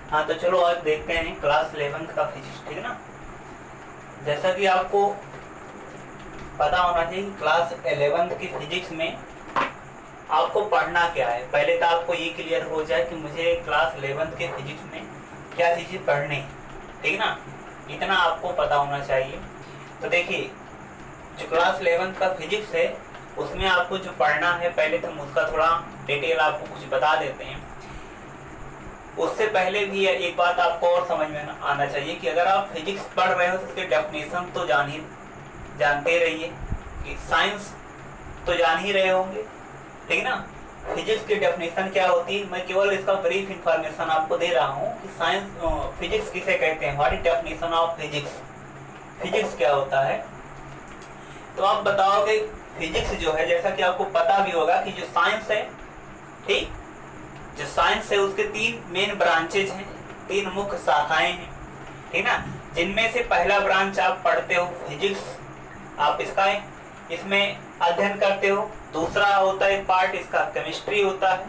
हाँ तो चलो आज देखते हैं क्लास 11th का फिजिक्स, ठीक है ना। जैसा कि आपको पता होना चाहिए कि क्लास 11th की फिजिक्स में आपको पढ़ना क्या है। पहले तो आपको ये क्लियर हो जाए कि मुझे क्लास 11th के फिजिक्स में क्या चीज़ें पढ़नी है, ठीक है ना। इतना आपको पता होना चाहिए। तो देखिए, जो क्लास 11th का फिजिक्स है उसमें आपको जो पढ़ना है, पहले तो हम उसका थोड़ा डिटेल आपको कुछ बता देते हैं। उससे पहले भी एक बात आपको और समझ में आना चाहिए कि अगर आप फिजिक्स पढ़ रहे हो तो उसके डेफिनेशन तो जानते रहिए कि साइंस तो जान ही रहे होंगे, ठीक है ना। फिजिक्स की डेफिनेशन क्या होती है, मैं केवल इसका ब्रीफ इंफॉर्मेशन आपको दे रहा हूँ कि साइंस फिजिक्स किसे कहते हैं, what is definition of physics, physics क्या होता है। तो आप बताओगे फिजिक्स जो है, जैसा कि आपको पता भी होगा कि जो साइंस है, ठीक, जो साइंस है उसके तीन मेन ब्रांचेज हैं, तीन मुख्य शाखाएं हैं, ठीक ना। जिनमें से पहला ब्रांच आप पढ़ते हो फिजिक्स, आप इसमें अध्ययन करते हो। दूसरा होता है पार्ट इसका केमिस्ट्री होता है,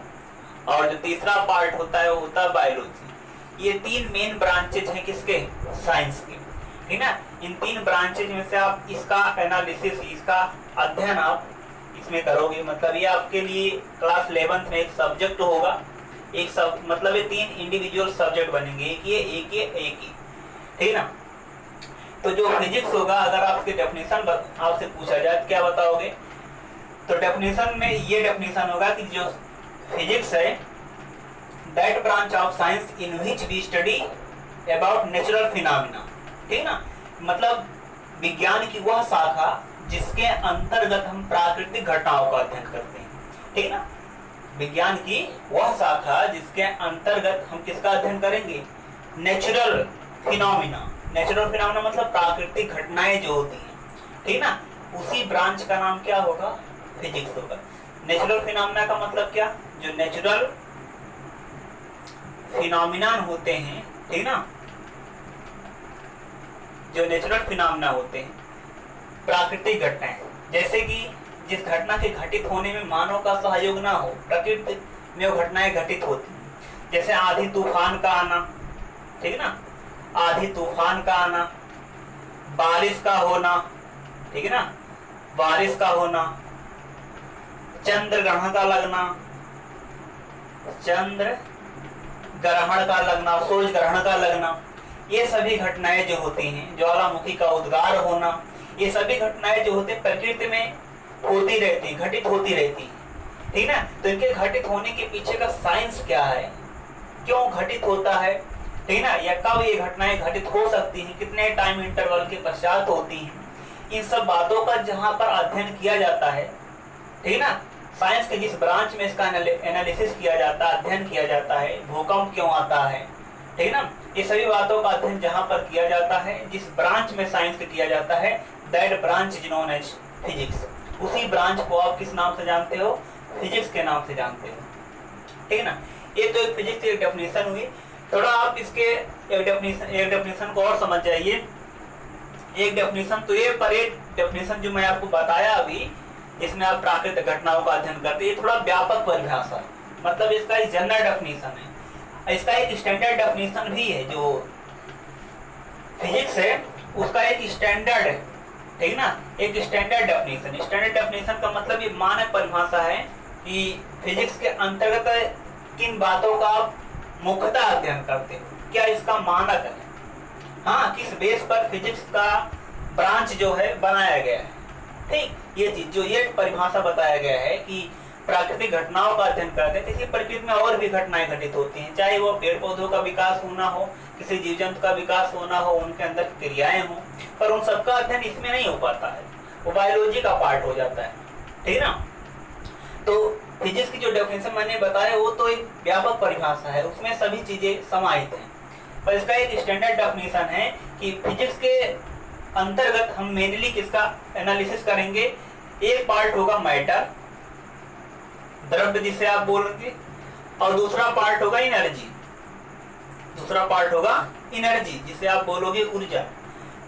और जो तीसरा पार्ट होता है वो होता है बायोलॉजी। ये तीन मेन ब्रांचेज हैं किसके, साइंस के, ठीक ना। इन तीन ब्रांचेज में से आप इसका एनालिसिस, इसका अध्ययन आप इसमें करोगे। मतलब ये आपके लिए क्लास 11th में एक सब्जेक्ट होगा, एक सब मतलब ये तीन इंडिविजुअल सब्जेक्ट बनेंगे, एक ही, ठीक ना। तो जो फिजिक्स होगा, अगर आपके डेफिनेशन आपसे पूछा जाए क्या बताओगे, तो डेफिनेशन में ये डेफिनेशन होगा कि जो फिजिक्स है, that branch of science in which we study about natural phenomena, ठीक ना। मतलब विज्ञान की वह शाखा जिसके अंतर्गत हम प्राकृतिक घटनाओं का अध्ययन करते हैं, ठीक ना। विज्ञान की वह शाखा जिसके अंतर्गत हम किसका अध्ययन करेंगे, नेचुरल फिनोमेना। नेचुरल फिनोमेना मतलब प्राकृतिक घटनाएं जो होती हैं, ठीक ना, उसी ब्रांच का नाम क्या होगा, फिजिक्स होगा। नेचुरल फिनोमेना का मतलब क्या, जो नेचुरल फिनोमेना होते हैं, ठीक ना, जो नेचुरल फिनोमेना होते हैं, प्राकृतिक घटनाएं, जैसे कि जिस घटना के घटित होने में मानव का सहयोग ना हो, प्रकृति में वो घटनाएं घटित होती हैं। जैसे आंधी तूफान का आना, ठीक है ना, आंधी तूफान का आना, बारिश का होना, ठीक है ना, बारिश का होना, चंद्र ग्रहण का लगना, चंद्र ग्रहण का लगना, सूर्य ग्रहण का लगना, ये सभी घटनाएं जो होती हैं, ज्वालामुखी का उद्गार होना, ये सभी घटनाएं जो होते हैं प्रकृति में होती रहती, घटित होती रहती, ठीक ना। तो इनके घटित होने के पीछे का साइंस क्या है, क्यों घटित होता है, ठीक ना, या कब ये घटनाएं घटित हो सकती हैं, कितने टाइम इंटरवल के पश्चात होती हैं, इन सब बातों का जहां पर अध्ययन किया जाता है, ठीक ना। साइंस के जिस ब्रांच में इसका एनालिसिस किया जाता है, अध्ययन किया जाता है, भूकंप क्यों आता है, ठीक ना, ये सभी बातों का अध्ययन जहां पर किया जाता है, जिस ब्रांच में साइंस किया जाता है, that branch is known as physics. उसी ब्रांच को आप किस नाम से जानते हो, फिजिक्स के नाम से जानते हो, ठीक है ना। ये तो एक फिजिक्स की एक डेफिनेशन हुई। थोड़ा आप इसके एक डेफिनेशन को और समझ जाइए। एक डेफिनेशन तो ये, पर एक डेफिनेशन जो मैं आपको बताया अभी, इसमें आप प्राकृतिक घटनाओं का अध्ययन करते हैं, ये थोड़ा व्यापक परिभाषा, मतलब इसका एक जनरल डेफिनेशन है, इसका एक स्टैंडर्ड डेफिनेशन भी है। जो फिजिक्स है उसका एक स्टैंडर्ड है, ठीक ना, एक स्टैंडर्ड डेफिनेशन। स्टैंडर्ड डेफिनेशन का मतलब ये मानक परिभाषा है कि फिजिक्स के अंतर्गत किन बातों का आप मुख्यतः अध्ययन करते हो, क्या इसका मानक है, हाँ, किस बेस पर फिजिक्स का ब्रांच जो है बनाया गया है, ठीक। ये चीज जो ये परिभाषा बताया गया है कि प्राकृतिक घटनाओं का अध्ययन करते हैं, किसी प्रकृति में और भी घटनाएं घटित होती हैं, चाहे वो पेड़ पौधों का विकास होना हो, किसी जीव जंतु का विकास होना हो, उनके अंदर क्रियाएं हो, पर उन सबका अध्ययन इसमें नहीं हो पाता है, वो बायोलॉजी का पार्ट हो जाता है, ठीक ना। तो फिजिक्स की जो डेफिनेशन मैंने बताया वो तो एक व्यापक परिभाषा है, उसमें सभी चीजें समाहित हैं, पर इसका एक स्टैंडर्ड डेफिनेशन है कि फिजिक्स के अंतर्गत हम मेनली किसका एनालिसिस करेंगे, एक पार्ट होगा मैटर, द्रव्य जिसे आप बोलेंगे, और दूसरा पार्ट होगा एनर्जी, दूसरा पार्ट होगा एनर्जी जिसे आप बोलोगे ऊर्जा।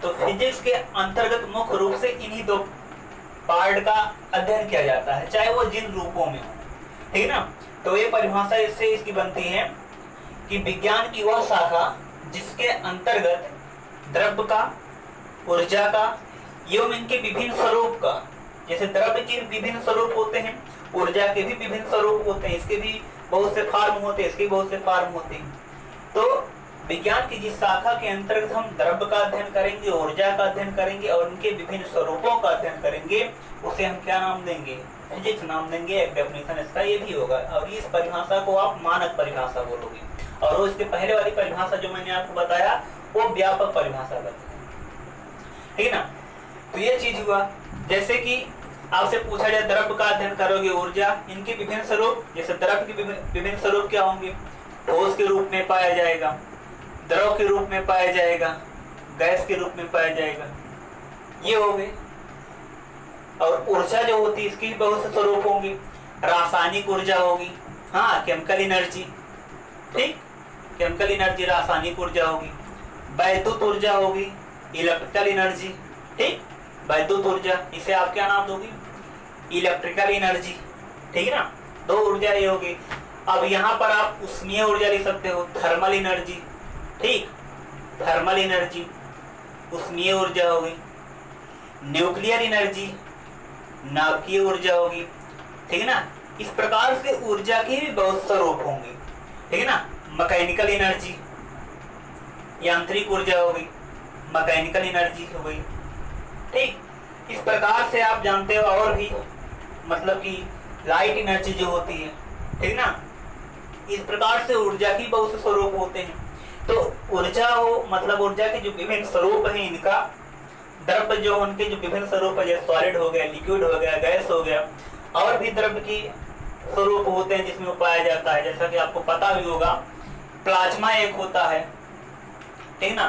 तो फिजिक्स के अंतर्गत मुख्य रूप से इन्हीं दो पार्ट का अध्ययन किया जाता है, चाहे वो जिन रूपों में हो, ठीक ना। तो ये परिभाषा इससे इसकी बनती है कि विज्ञान की वह शाखा जिसके अंतर्गत द्रव्य का, ऊर्जा का एवं इनके विभिन्न स्वरूप का, जैसे द्रव्य के विभिन्न स्वरूप होते हैं, ऊर्जा के भी विभिन्न स्वरूप होते हैं, इसके भी बहुत से फॉर्म होते हैं, इसके बहुत से फॉर्म होते हैं। तो विज्ञान की जिस शाखा के अंतर्गत हम द्रव्य का अध्ययन करेंगे, ऊर्जा का अध्ययन करेंगे और उनके विभिन्न स्वरूपों का अध्ययन करेंगे, उसे हम क्या नाम देंगे? फिजिक्स नाम देंगे। एक डेफिनेशन इसका ये भी होगा और इस परिभाषा को आप मानक परिभाषा बोलोगे और वो इसके पहले वाली परिभाषा जो मैंने आपको बताया वो व्यापक परिभाषा बताया, ठीक ना। तो ये चीज हुआ। जैसे कि आपसे पूछा जाए द्रव्य का अध्ययन करोगे, ऊर्जा, इनके विभिन्न स्वरूप, जैसे द्रव्य के विभिन्न स्वरूप क्या होंगे? ठोस के रूप में पाया जाएगा, द्रव के रूप में पाया जाएगा, गैस के रूप में पाया जाएगा, ये हो गए। और ऊर्जा जो होती है इसकी भी बहुत से स्वरूप होंगे। रासायनिक ऊर्जा होगी, हाँ, केमिकल एनर्जी, ठीक, केमिकल एनर्जी रासायनिक ऊर्जा होगी। वैद्युत ऊर्जा होगी, इलेक्ट्रिकल एनर्जी, ठीक, वैद्युत ऊर्जा, इसे आप क्या नाम दोगे? इलेक्ट्रिकल एनर्जी, ठीक है ना। दो ऊर्जा ये होगी। अब यहाँ पर आप उष्मीय ऊर्जा लिख सकते हो, थर्मल एनर्जी, ठीक, थर्मल एनर्जी उष्मीय ऊर्जा होगी। न्यूक्लियर एनर्जी नाभिकीय ऊर्जा होगी, ठीक है ना। इस प्रकार से ऊर्जा के भी बहुत स्वरूप होंगे, ठीक है ना। मैकेनिकल एनर्जी यांत्रिक ऊर्जा होगी, मैकेनिकल एनर्जी हो गई, ठीक। इस प्रकार से आप जानते हो और भी, मतलब कि लाइट एनर्जी जो होती है, ठीक ना। इस प्रकार से ऊर्जा की बहुत से स्वरूप होते हैं। तो ऊर्जा हो, मतलब ऊर्जा के जो विभिन्न स्वरूप हैं इनका, द्रव्य जो उनके जो विभिन्न स्वरूप है, जैसे सॉलिड हो गया, लिक्विड हो गया, गैस हो गया, और भी द्रव्य की स्वरूप होते हैं जिसमें पाया जाता है। जैसा कि आपको पता भी होगा, प्लाज्मा एक होता है, ठीक ना।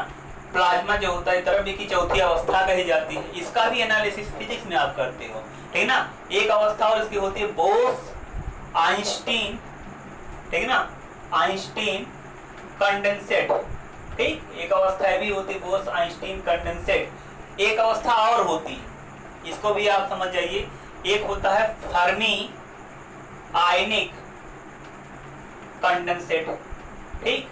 प्लाज्मा जो होता है द्रव्य की चौथी अवस्था कही जाती है। इसका भी एनालिसिस फिजिक्स में आप करते हो, ठीक ना। एक अवस्था और इसकी होती है बोस आइंस्टीन, ठीक ना, आइंस्टीन कंडेंसेट, ठीक। एक अवस्था भी होती है बोस आइंस्टीन कंडेंसेट। एक अवस्था और होती है, इसको भी आप समझ जाइए, एक होता है फर्मी आयनिक कंडेंसेट, ठीक,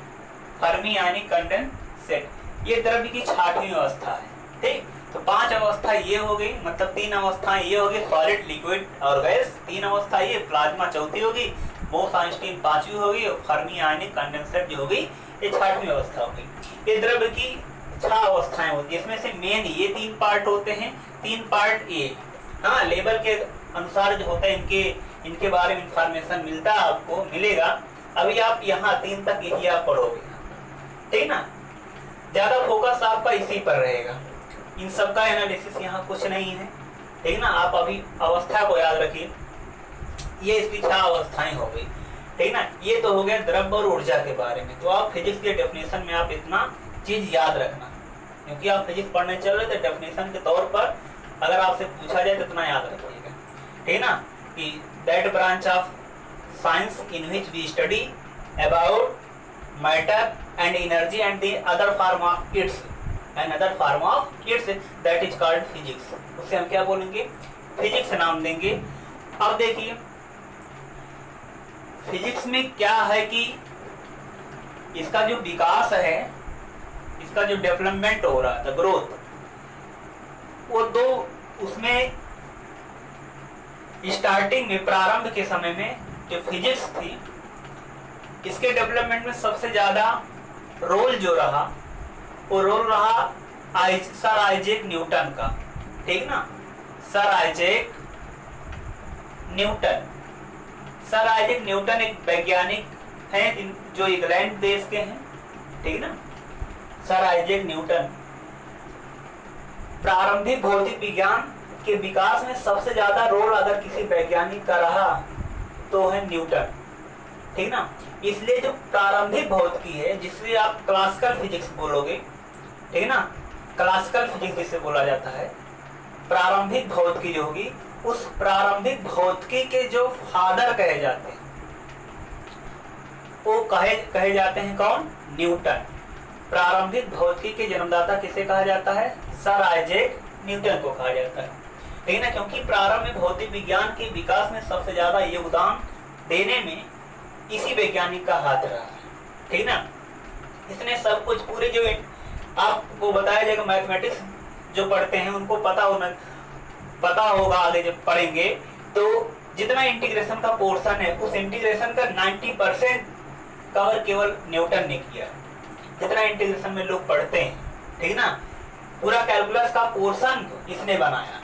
फर्मी आयनिक कंडेंसेट। ये द्रव्य की 6वीं अवस्था है, ठीक। तो 5 अवस्था ये हो गई, मतलब 3 अवस्थाएं ये हो गई, सॉलिड, लिक्विड और गैस 3 अवस्था ये, प्लाज्मा चौथी होगी, बोस आइंस्टीन 5वीं होगी और फर्मी आयनिक कंडेंसेट जो होगी ये 6वीं अवस्था होगी। ये द्रव्य की 6 अवस्थाएं होती है। इसमें से मेन ये 3 पार्ट होते हैं, 3 पार्ट ये, हाँ, लेवल के अनुसार जो होता है इनके बारे में इंफॉर्मेशन मिलता है, आपको मिलेगा। अभी आप यहाँ 3 तक यही आप पढ़ोगे, ठीक ना। ज्यादा फोकस आपका इसी पर रहेगा, इन सब का एनालिसिस यहाँ कुछ नहीं है, ठीक ना। आप अभी अवस्था को याद रखिए, ये इसकी 6 अवस्थाएं हो गई, ठीक ना। ये तो हो गया द्रव्य और ऊर्जा के बारे में। तो आप फिजिक्स के डेफिनेशन में आप इतना चीज याद रखना, क्योंकि आप फिजिक्स पढ़ने चल रहे थे, डेफिनेशन के तौर पर अगर आपसे पूछा जाए तो इतना याद रखिएगा, ठीक ना, कि that branch of science in which we study about matter and energy and the other form of its that is called physics। उसे हम क्या बोलेंगे? फिजिक्स नाम देंगे। अब देखिए फिजिक्स में क्या है कि इसका जो विकास है, इसका जो डेवलपमेंट हो रहा था, ग्रोथ, वो दो, उसमें स्टार्टिंग में, प्रारंभ के समय में जो फिजिक्स थी, इसके डेवलपमेंट में सबसे ज्यादा रोल जो रहा, वो रोल रहा सर आइजैक न्यूटन का, ठीक ना। Sir Isaac Newton, sir Isaac Newton एक वैज्ञानिक हैं जो इंग्लैंड देश के हैं, ठीक ना। सर आइजैक न्यूटन प्रारंभिक भौतिक विज्ञान के विकास में सबसे ज्यादा रोल अगर किसी वैज्ञानिक का रहा तो है न्यूटन, ठीक ना। इसलिए जो प्रारंभिक भौतिकी है, जिससे आप क्लासिकल फिजिक्स बोलोगे, ठीक है ना, क्लासिकल फिजिक्स जिसे बोला जाता है, प्रारंभिक भौतिकी जो होगी, उस प्रारंभिक भौतिकी के जो फादर कहे जाते हैं, वो कहे जाते हैं कौन? न्यूटन। प्रारंभिक भौतिकी के जन्मदाता किसे कहा जाता है? सर आइजैक न्यूटन को कहा जाता है, ठीक है ना। क्योंकि प्रारंभ में भौतिक विज्ञान के विकास में सबसे ज्यादा योगदान देने में इसी वैज्ञानिक का हाथ रहा, ठीक ना। इसने सब कुछ पूरे जो आपको बताया जाएगा, मैथमेटिक्स जो पढ़ते हैं उनको पता होगा आगे जब पढ़ेंगे, तो जितना इंटीग्रेशन का पोर्शन है उस इंटीग्रेशन का 90% कवर केवल न्यूटन ने किया है, जितना इंटीग्रेशन में लोग पढ़ते हैं, ठीक ना। पूरा कैलकुलस का पोर्शन इसने बनाया,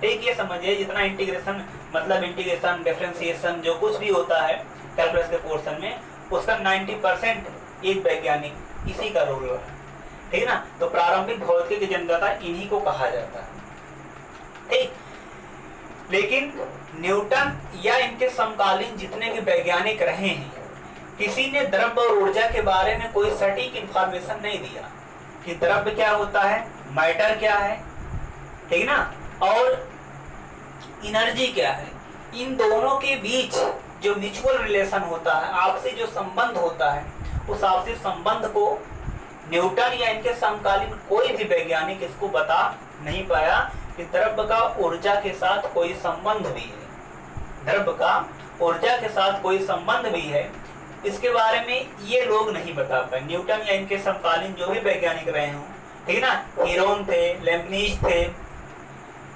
ठीक। ये समझिए जितना इंटीग्रेशन मतलब इंटीग्रेशन, डिफरेंशिएशन जो कुछ भी होता है कैलकुलस के पोर्शन में, उसका 90% एक वैज्ञानिक इसी का रोल है, ठीक ना। तो प्रारंभिक भौतिकी के जन्मदाता इन्हीं को कहा जाता है, ठीक। लेकिन न्यूटन या इनके समकालीन जितने भी वैज्ञानिक रहे हैं, किसी ने द्रव्य और ऊर्जा के बारे में कोई सटीक इंफॉर्मेशन नहीं दिया कि द्रव्य क्या होता है, मैटर क्या है, ठीक ना, और एनर्जी क्या है। इन दोनों के बीच जो म्यूचुअल रिलेशन होता है, आपसी जो संबंध होता है, उस आपसी संबंध को न्यूटन या इनके समकालीन कोई भी वैज्ञानिक इसको बता नहीं पाया कि द्रव्य का ऊर्जा के साथ कोई संबंध भी है, द्रव्य का ऊर्जा के साथ कोई संबंध भी है। इसके बारे में ये लोग नहीं बता पाए, न्यूटन या इनके समकालीन जो भी वैज्ञानिक रहे हों, ठीक ना। हीरोन थे, लेबनीज थे,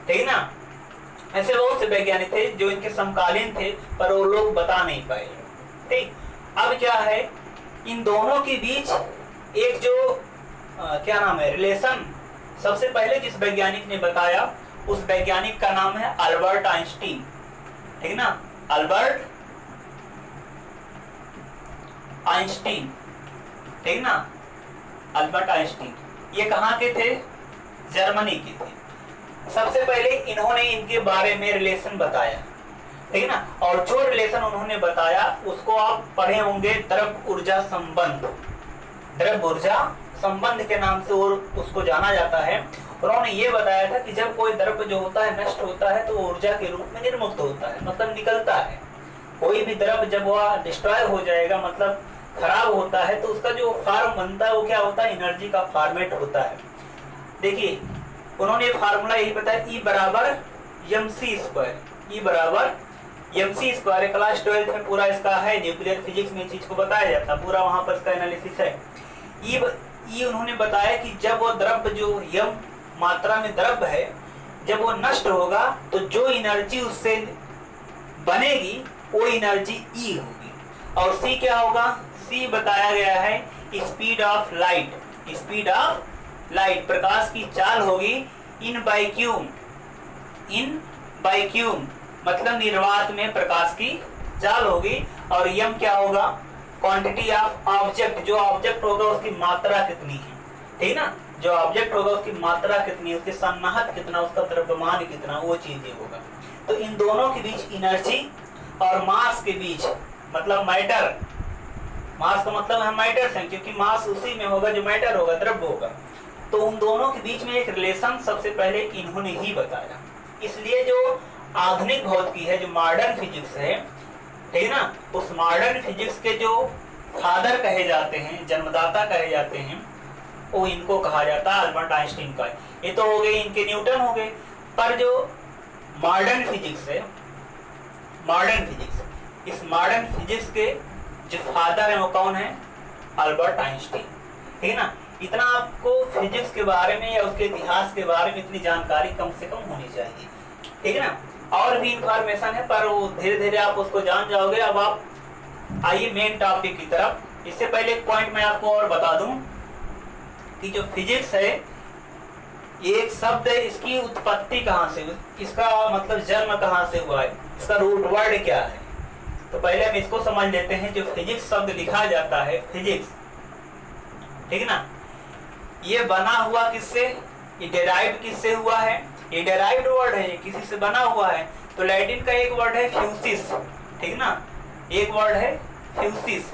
ठीक ना, ऐसे बहुत से वैज्ञानिक थे जो इनके समकालीन थे, पर वो लोग बता नहीं पाए, ठीक। अब क्या है, इन दोनों के बीच एक जो क्या नाम है रिलेशन, सबसे पहले जिस वैज्ञानिक ने बताया उस वैज्ञानिक का नाम है अल्बर्ट आइंस्टीन, ठीक ना, अल्बर्ट आइंस्टीन, ठीक ना, अल्बर्ट आइंस्टीन। ये कहाँ के थे, जर्मनी के थे। सबसे पहले इन्होंने इनके बारे में रिलेशन बताया, ठीक ना, और जो रिलेशन उन्होंने बताया उसको आप पढ़े होंगे द्रव्य ऊर्जा संबंध, द्रव्य ऊर्जा संबंध के नाम से और उसको जाना जाता है। उन्होंने ये बताया था कि जब कोई द्रव्य जो होता है नष्ट होता है तो ऊर्जा के रूप में निर्मुक्त होता है, मतलब निकलता है। कोई भी द्रव्य जब वह डिस्ट्रॉय हो जाएगा, मतलब खराब होता है, तो उसका जो फॉर्म बनता है वो क्या होता है, एनर्जी का फॉर्मेट होता है। देखिए उन्होंने फार्मूला यही बताया, E बराबर mc², E बराबर mc²। क्लास 12 में पूरा इसका है, न्यूक्लियर फिजिक्स में चीज को बताया जाता है, पूरा वहां पर इसका एनालिसिस है। E उन्होंने बताया कि जब वो द्रव्य जो यम मात्रा में द्रव्य है, जब वो नष्ट होगा तो जो एनर्जी उससे बनेगी वो एनर्जी E होगी। और C क्या होगा, C बताया गया है speed of light, speed of light, प्रकाश की चाल होगी इन बाई क्यूम, मतलब निर्वात में प्रकाश की चाल होगी। और यम क्या होगा, क्वांटिटी ऑफ ऑब्जेक्ट, जो ऑब्जेक्ट होगा उसकी मात्रा कितनी है, ठीक ना, जो ऑब्जेक्ट होगा उसकी मात्रा कितनी है, उसके सन्नाहक कितना, उसका द्रव्यमान कितना, वो चीज होगा। तो इन दोनों के बीच एनर्जी और मास के बीच, मतलब मैटर, मास का मतलब है मैटर्स है, क्योंकि मास उसी में होगा जो मैटर होगा, द्रव्य होगा। तो उन दोनों के बीच में एक रिलेशन सबसे पहले इन्होंने ही बताया। इसलिए जो आधुनिक भौतिकी है, जो मॉडर्न फिजिक्स है, ठीक ना, उस मॉडर्न फिजिक्स के जो फादर कहे जाते हैं, जन्मदाता कहे जाते हैं, वो इनको कहा जाता है, अल्बर्ट आइंस्टीन का। ये तो हो गए इनके न्यूटन हो गए, पर जो मॉडर्न फिजिक्स है, मॉडर्न फिजिक्स, इस मॉडर्न फिजिक्स के जो फादर है वो कौन है, अल्बर्ट आइंस्टीन, ठीक है ना। इतना आपको फिजिक्स के बारे में या उसके इतिहास के बारे में इतनी जानकारी कम से कम होनी चाहिए, ठीक है ना। और भी इंफॉर्मेशन है पर वो धीरे धीरे आप उसको जान जाओगे। अब आप आइए मेन टॉपिक की तरफ। इससे पहले एक पॉइंट मैं आपको और बता दूं कि जो फिजिक्स है, एक शब्द है, इसकी उत्पत्ति कहाँ से, इसका मतलब जन्म कहाँ से हुआ है, इसका रूट वर्ड क्या है। तो पहले हम इसको समझ लेते हैं। जो फिजिक्स शब्द लिखा जाता है, फिजिक्स, ठीक है ना, ये बना हुआ किससे, ये डेराइव्ड किससे हुआ है, ये डेराइव्ड वर्ड है, ये किसी से बना हुआ है। तो लैटिन का एक वर्ड है फ्यूसिस, ठीक ना, एक वर्ड है फ्यूसिस।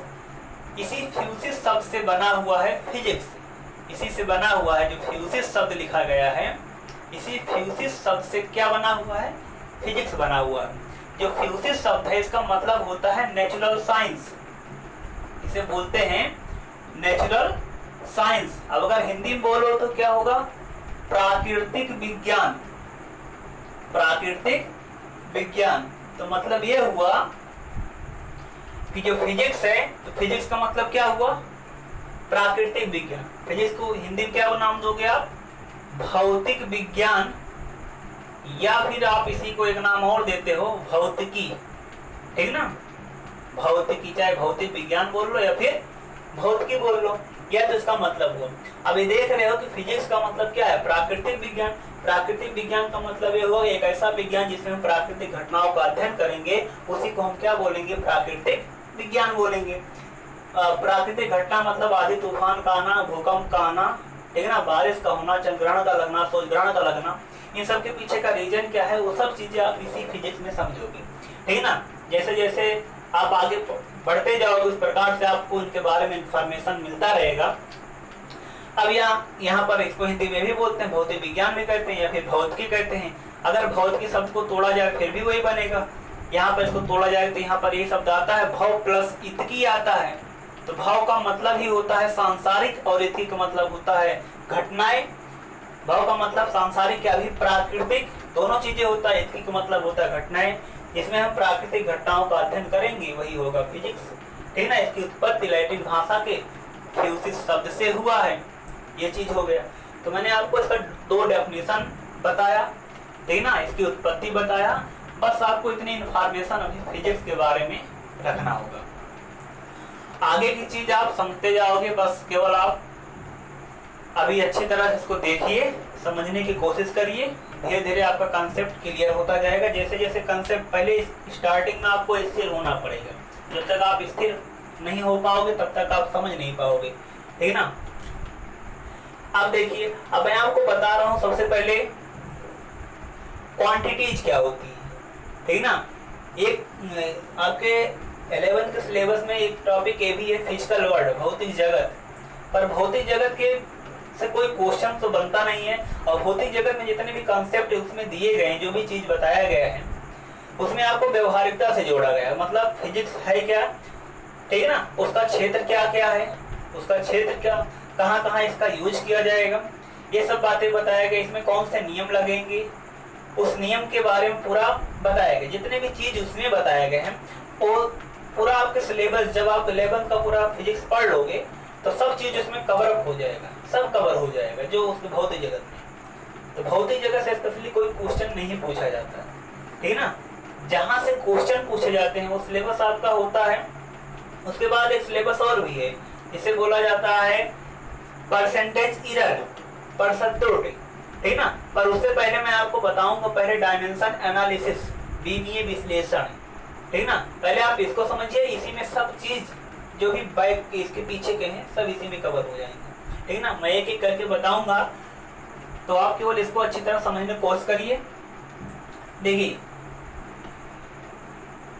इसी फ्यूसिस शब्द से बना हुआ है फिजिक्स, इसी से बना हुआ है। जो फ्यूसिस शब्द लिखा गया है, इसी फ्यूसिस शब्द से क्या बना हुआ है, फिजिक्स बना हुआ है। जो फ्यूसिस शब्द है इसका मतलब होता है नेचुरल साइंस, इसे बोलते हैं नेचुरल साइंस। अब अगर हिंदी में बोलो तो क्या होगा, प्राकृतिक विज्ञान, प्राकृतिक विज्ञान। तो मतलब ये हुआ कि जो फिजिक्स है, तो फिजिक्स का मतलब क्या हुआ, प्राकृतिक विज्ञान। फिजिक्स को हिंदी में क्या नाम दोगे आप? भौतिक विज्ञान, या फिर आप इसी को एक नाम और देते हो भौतिकी, ठीक ना? भौतिकी, चाहे भौतिक विज्ञान बोल लो या फिर भौतिकी बोल लो, या तो इसका मतलब बोल। अब ये देख रहे हो कि फिजिक्स का मतलब क्या है? प्राकृतिक विज्ञान। प्राकृतिक विज्ञान का मतलब ये हो एक ऐसा विज्ञान जिसमें हम प्राकृतिक घटनाओं का अध्ययन करेंगे, उसी को हम क्या बोलेंगे? प्राकृतिक विज्ञान बोलेंगे। प्राकृतिक घटना मतलब आधी तूफान का आना, भूकंप का आना, ठीक है ना, बारिश का होना, चंद्रग्रहण का लगना, सूर्य ग्रहण का लगना, इन सब के पीछे का रीजन क्या है, वो सब चीजें आप इसी फिजिक्स में समझोगे, ठीक है ना। जैसे जैसे आप आगे बढ़ते जाओगे उस प्रकार से आपको इनके बारे में इंफॉर्मेशन मिलता रहेगा। अब यहाँ पर इसको हिंदी में भी बोलते हैं, भौतिक विज्ञान भी कहते हैं या फिर भौतिकी कहते हैं। अगर भौतिकी शब्द को तोड़ा जाए फिर भी वही बनेगा। यहाँ पर इसको तोड़ा जाए तो यहाँ पर ये शब्द आता है भव प्लस इतकी आता है। तो भाव का मतलब ही होता है सांसारिक और इति का मतलब होता है घटनाएं। भाव का मतलब सांसारिक या भी प्राकृतिक दोनों चीजें होता है। इति का मतलब होता है घटनाएं, जिसमें हम प्राकृतिक घटनाओं का अध्ययन करेंगे, वही होगा फिजिक्स, ठीक ना। इसकी उत्पत्ति लैटिन भाषा के थ्योसिस शब्द से हुआ है, ये चीज हो गया। तो मैंने आपको इसका 2 डेफिनेशन बताया, ठीक ना, इसकी उत्पत्ति बताया। बस आपको इतनी इंफॉर्मेशन अभी फिजिक्स के बारे में रखना होगा। आगे की चीज आप समझते जाओगे, बस केवल आप अभी अच्छी तरह से इसको देखिए, समझने की कोशिश करिए। धीरे धीरे आपका कंसेप्ट क्लियर होता जाएगा। जैसे जैसे कंसेप्ट पहले स्टार्टिंग में आपको स्थिर होना पड़ेगा। जब तक आप स्थिर नहीं हो पाओगे तब तक आप समझ नहीं पाओगे, ठीक ना। अब देखिए, अब मैं आपको बता रहा हूं सबसे पहले क्वांटिटीज क्या होती है, ठीक ना। एक आपके 11th के सिलेबस में एक टॉपिक ये भी है फिजिकल वर्ल्ड, भौतिक जगत। पर भौतिक जगत के से कोई क्वेश्चन तो बनता नहीं है। और भौतिक जगत में जितने भी कॉन्सेप्ट उसमें दिए गए हैं, जो भी चीज बताया गया है, उसमें आपको व्यवहारिकता से जोड़ा गया है। मतलब फिजिक्स है क्या, ठीक है ना, उसका क्षेत्र क्या क्या है, उसका क्षेत्र क्या, कहाँ कहाँ इसका यूज किया जाएगा, ये सब बातें बताया गया। इसमें कौन से नियम लगेंगे, उस नियम के बारे में पूरा बताया गया। जितने भी चीज उसमें बताया गए हैं वो पूरा आपके सिलेबस, जब आप 11th का पूरा फिजिक्स पढ़ लोगे तो सब चीज उसमें कवर अप हो जाएगा, सब कवर हो जाएगा जो उसके भौतिक जगत में। तो भौतिक जगत से स्पेशली कोई क्वेश्चन नहीं पूछा जाता, ठीक ना। जहां से क्वेश्चन पूछे जाते हैं वो सिलेबस आपका होता है। उसके बाद एक सिलेबस और भी है, जिसे बोला जाता है परसेंटेज इरर, प्रतिशत त्रुटि, ठीक ना। पर उससे पहले मैं आपको बताऊंगा पहले डायमेंशन एनालिसिस, बीमीय विश्लेषण, ठीक ना। पहले आप इसको समझिए, इसी में सब चीज जो भी बैक इसके पीछे के हैं सब इसी में कवर हो जाएंगे, ठीक ना। मैं एक एक करके बताऊंगा तो आप केवल इसको अच्छी तरह समझने की कोशिश करिए। देखिए,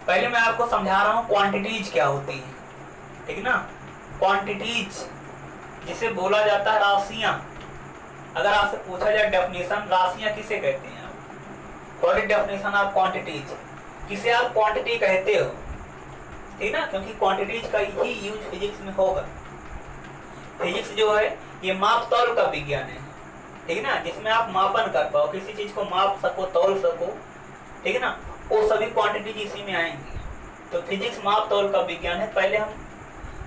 पहले मैं आपको समझा रहा हूँ क्वांटिटीज क्या होती है, ठीक ना। क्वांटिटीज जिसे बोला जाता है राशियां। अगर आपसे पूछा जाए डेफिनेशन, राशियां किसे कहते हैं आप, what is definition of quantities, किसे आप क्वांटिटी कहते हो, ठीक ना। क्योंकि क्वांटिटीज का ही यूज फिजिक्स में होगा। फिजिक्स जो है ये माप तौल का विज्ञान है, ठीक ना, जिसमें आप मापन कर पाओ, किसी चीज को माप सको, तौल सको, ठीक है ना। वो सभी क्वांटिटीज इसी में आएंगी। तो फिजिक्स माप तौल का विज्ञान है। पहले हम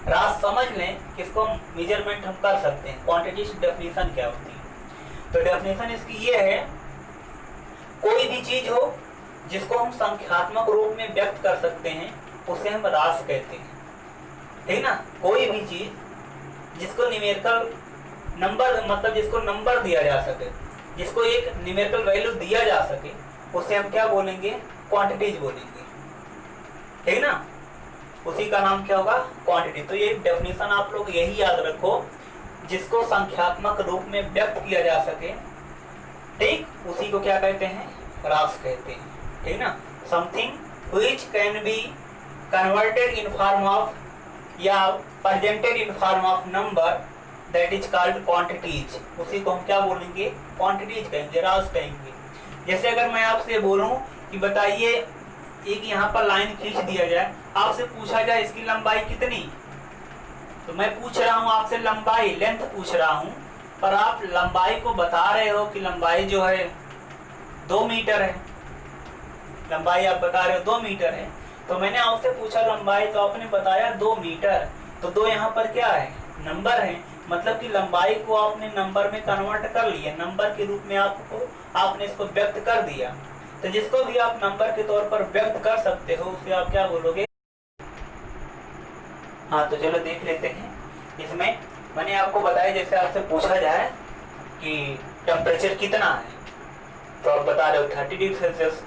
रास समझ लें, किसको मेजरमेंट हम कर सकते हैं, क्वांटिटीज डेफिनेशन क्या होती है। तो डेफिनेशन इसकी ये है, कोई भी चीज हो जिसको हम संख्यात्मक रूप में व्यक्त कर सकते हैं उसे हम रास कहते हैं, ठीक ना। कोई भी चीज जिसको न्यूमेरिकल नंबर, मतलब जिसको नंबर दिया जा सके, जिसको एक न्यूमेरिकल वैल्यू दिया जा सके, उसे हम क्या बोलेंगे, क्वांटिटीज बोलेंगे, ठीक ना। उसी का नाम क्या होगा, क्वांटिटी। तो ये डेफिनेशन आप लोग यही याद रखो, जिसको संख्यात्मक रूप में व्यक्त किया जा सके, ठीक, उसी को क्या कहते हैं, रास कहते हैं, ठीक ना। Something which can be converted in form of या presented in form of number, that is called quantities. उसी को हम क्या बोलेंगे, क्वांटिटीज कहेंगे, रास कहेंगे। जैसे अगर मैं आपसे बोलूं कि बताइए एक यहाँ पर लाइन खींच दिया जाए, आपसे पूछा जाए इसकी लंबाई कितनी, तो मैं पूछ रहा हूँ आपसे लंबाई, लेंथ पूछ रहा हूँ, पर आप लंबाई को बता रहे हो कि लंबाई जो है 2 मीटर है, लंबाई आप बता रहे हो 2 मीटर है। तो मैंने आपसे पूछा लंबाई, तो आपने बताया 2 मीटर, तो 2 यहाँ पर क्या है, नंबर है, मतलब कि लंबाई को आपने नंबर में कन्वर्ट कर लिया, नंबर के रूप में आपने इसको व्यक्त कर दिया। तो जिसको भी आप नंबर के तौर पर व्यक्त कर सकते हो उसे आप क्या बोलोगे? हाँ, तो चलो देख लेते हैं। इसमें मैंने आपको बताया, जैसे आपसे पूछा जाए कि टेम्परेचर कितना है, तो आप बता रहे हो 30 डिग्री सेल्सियस।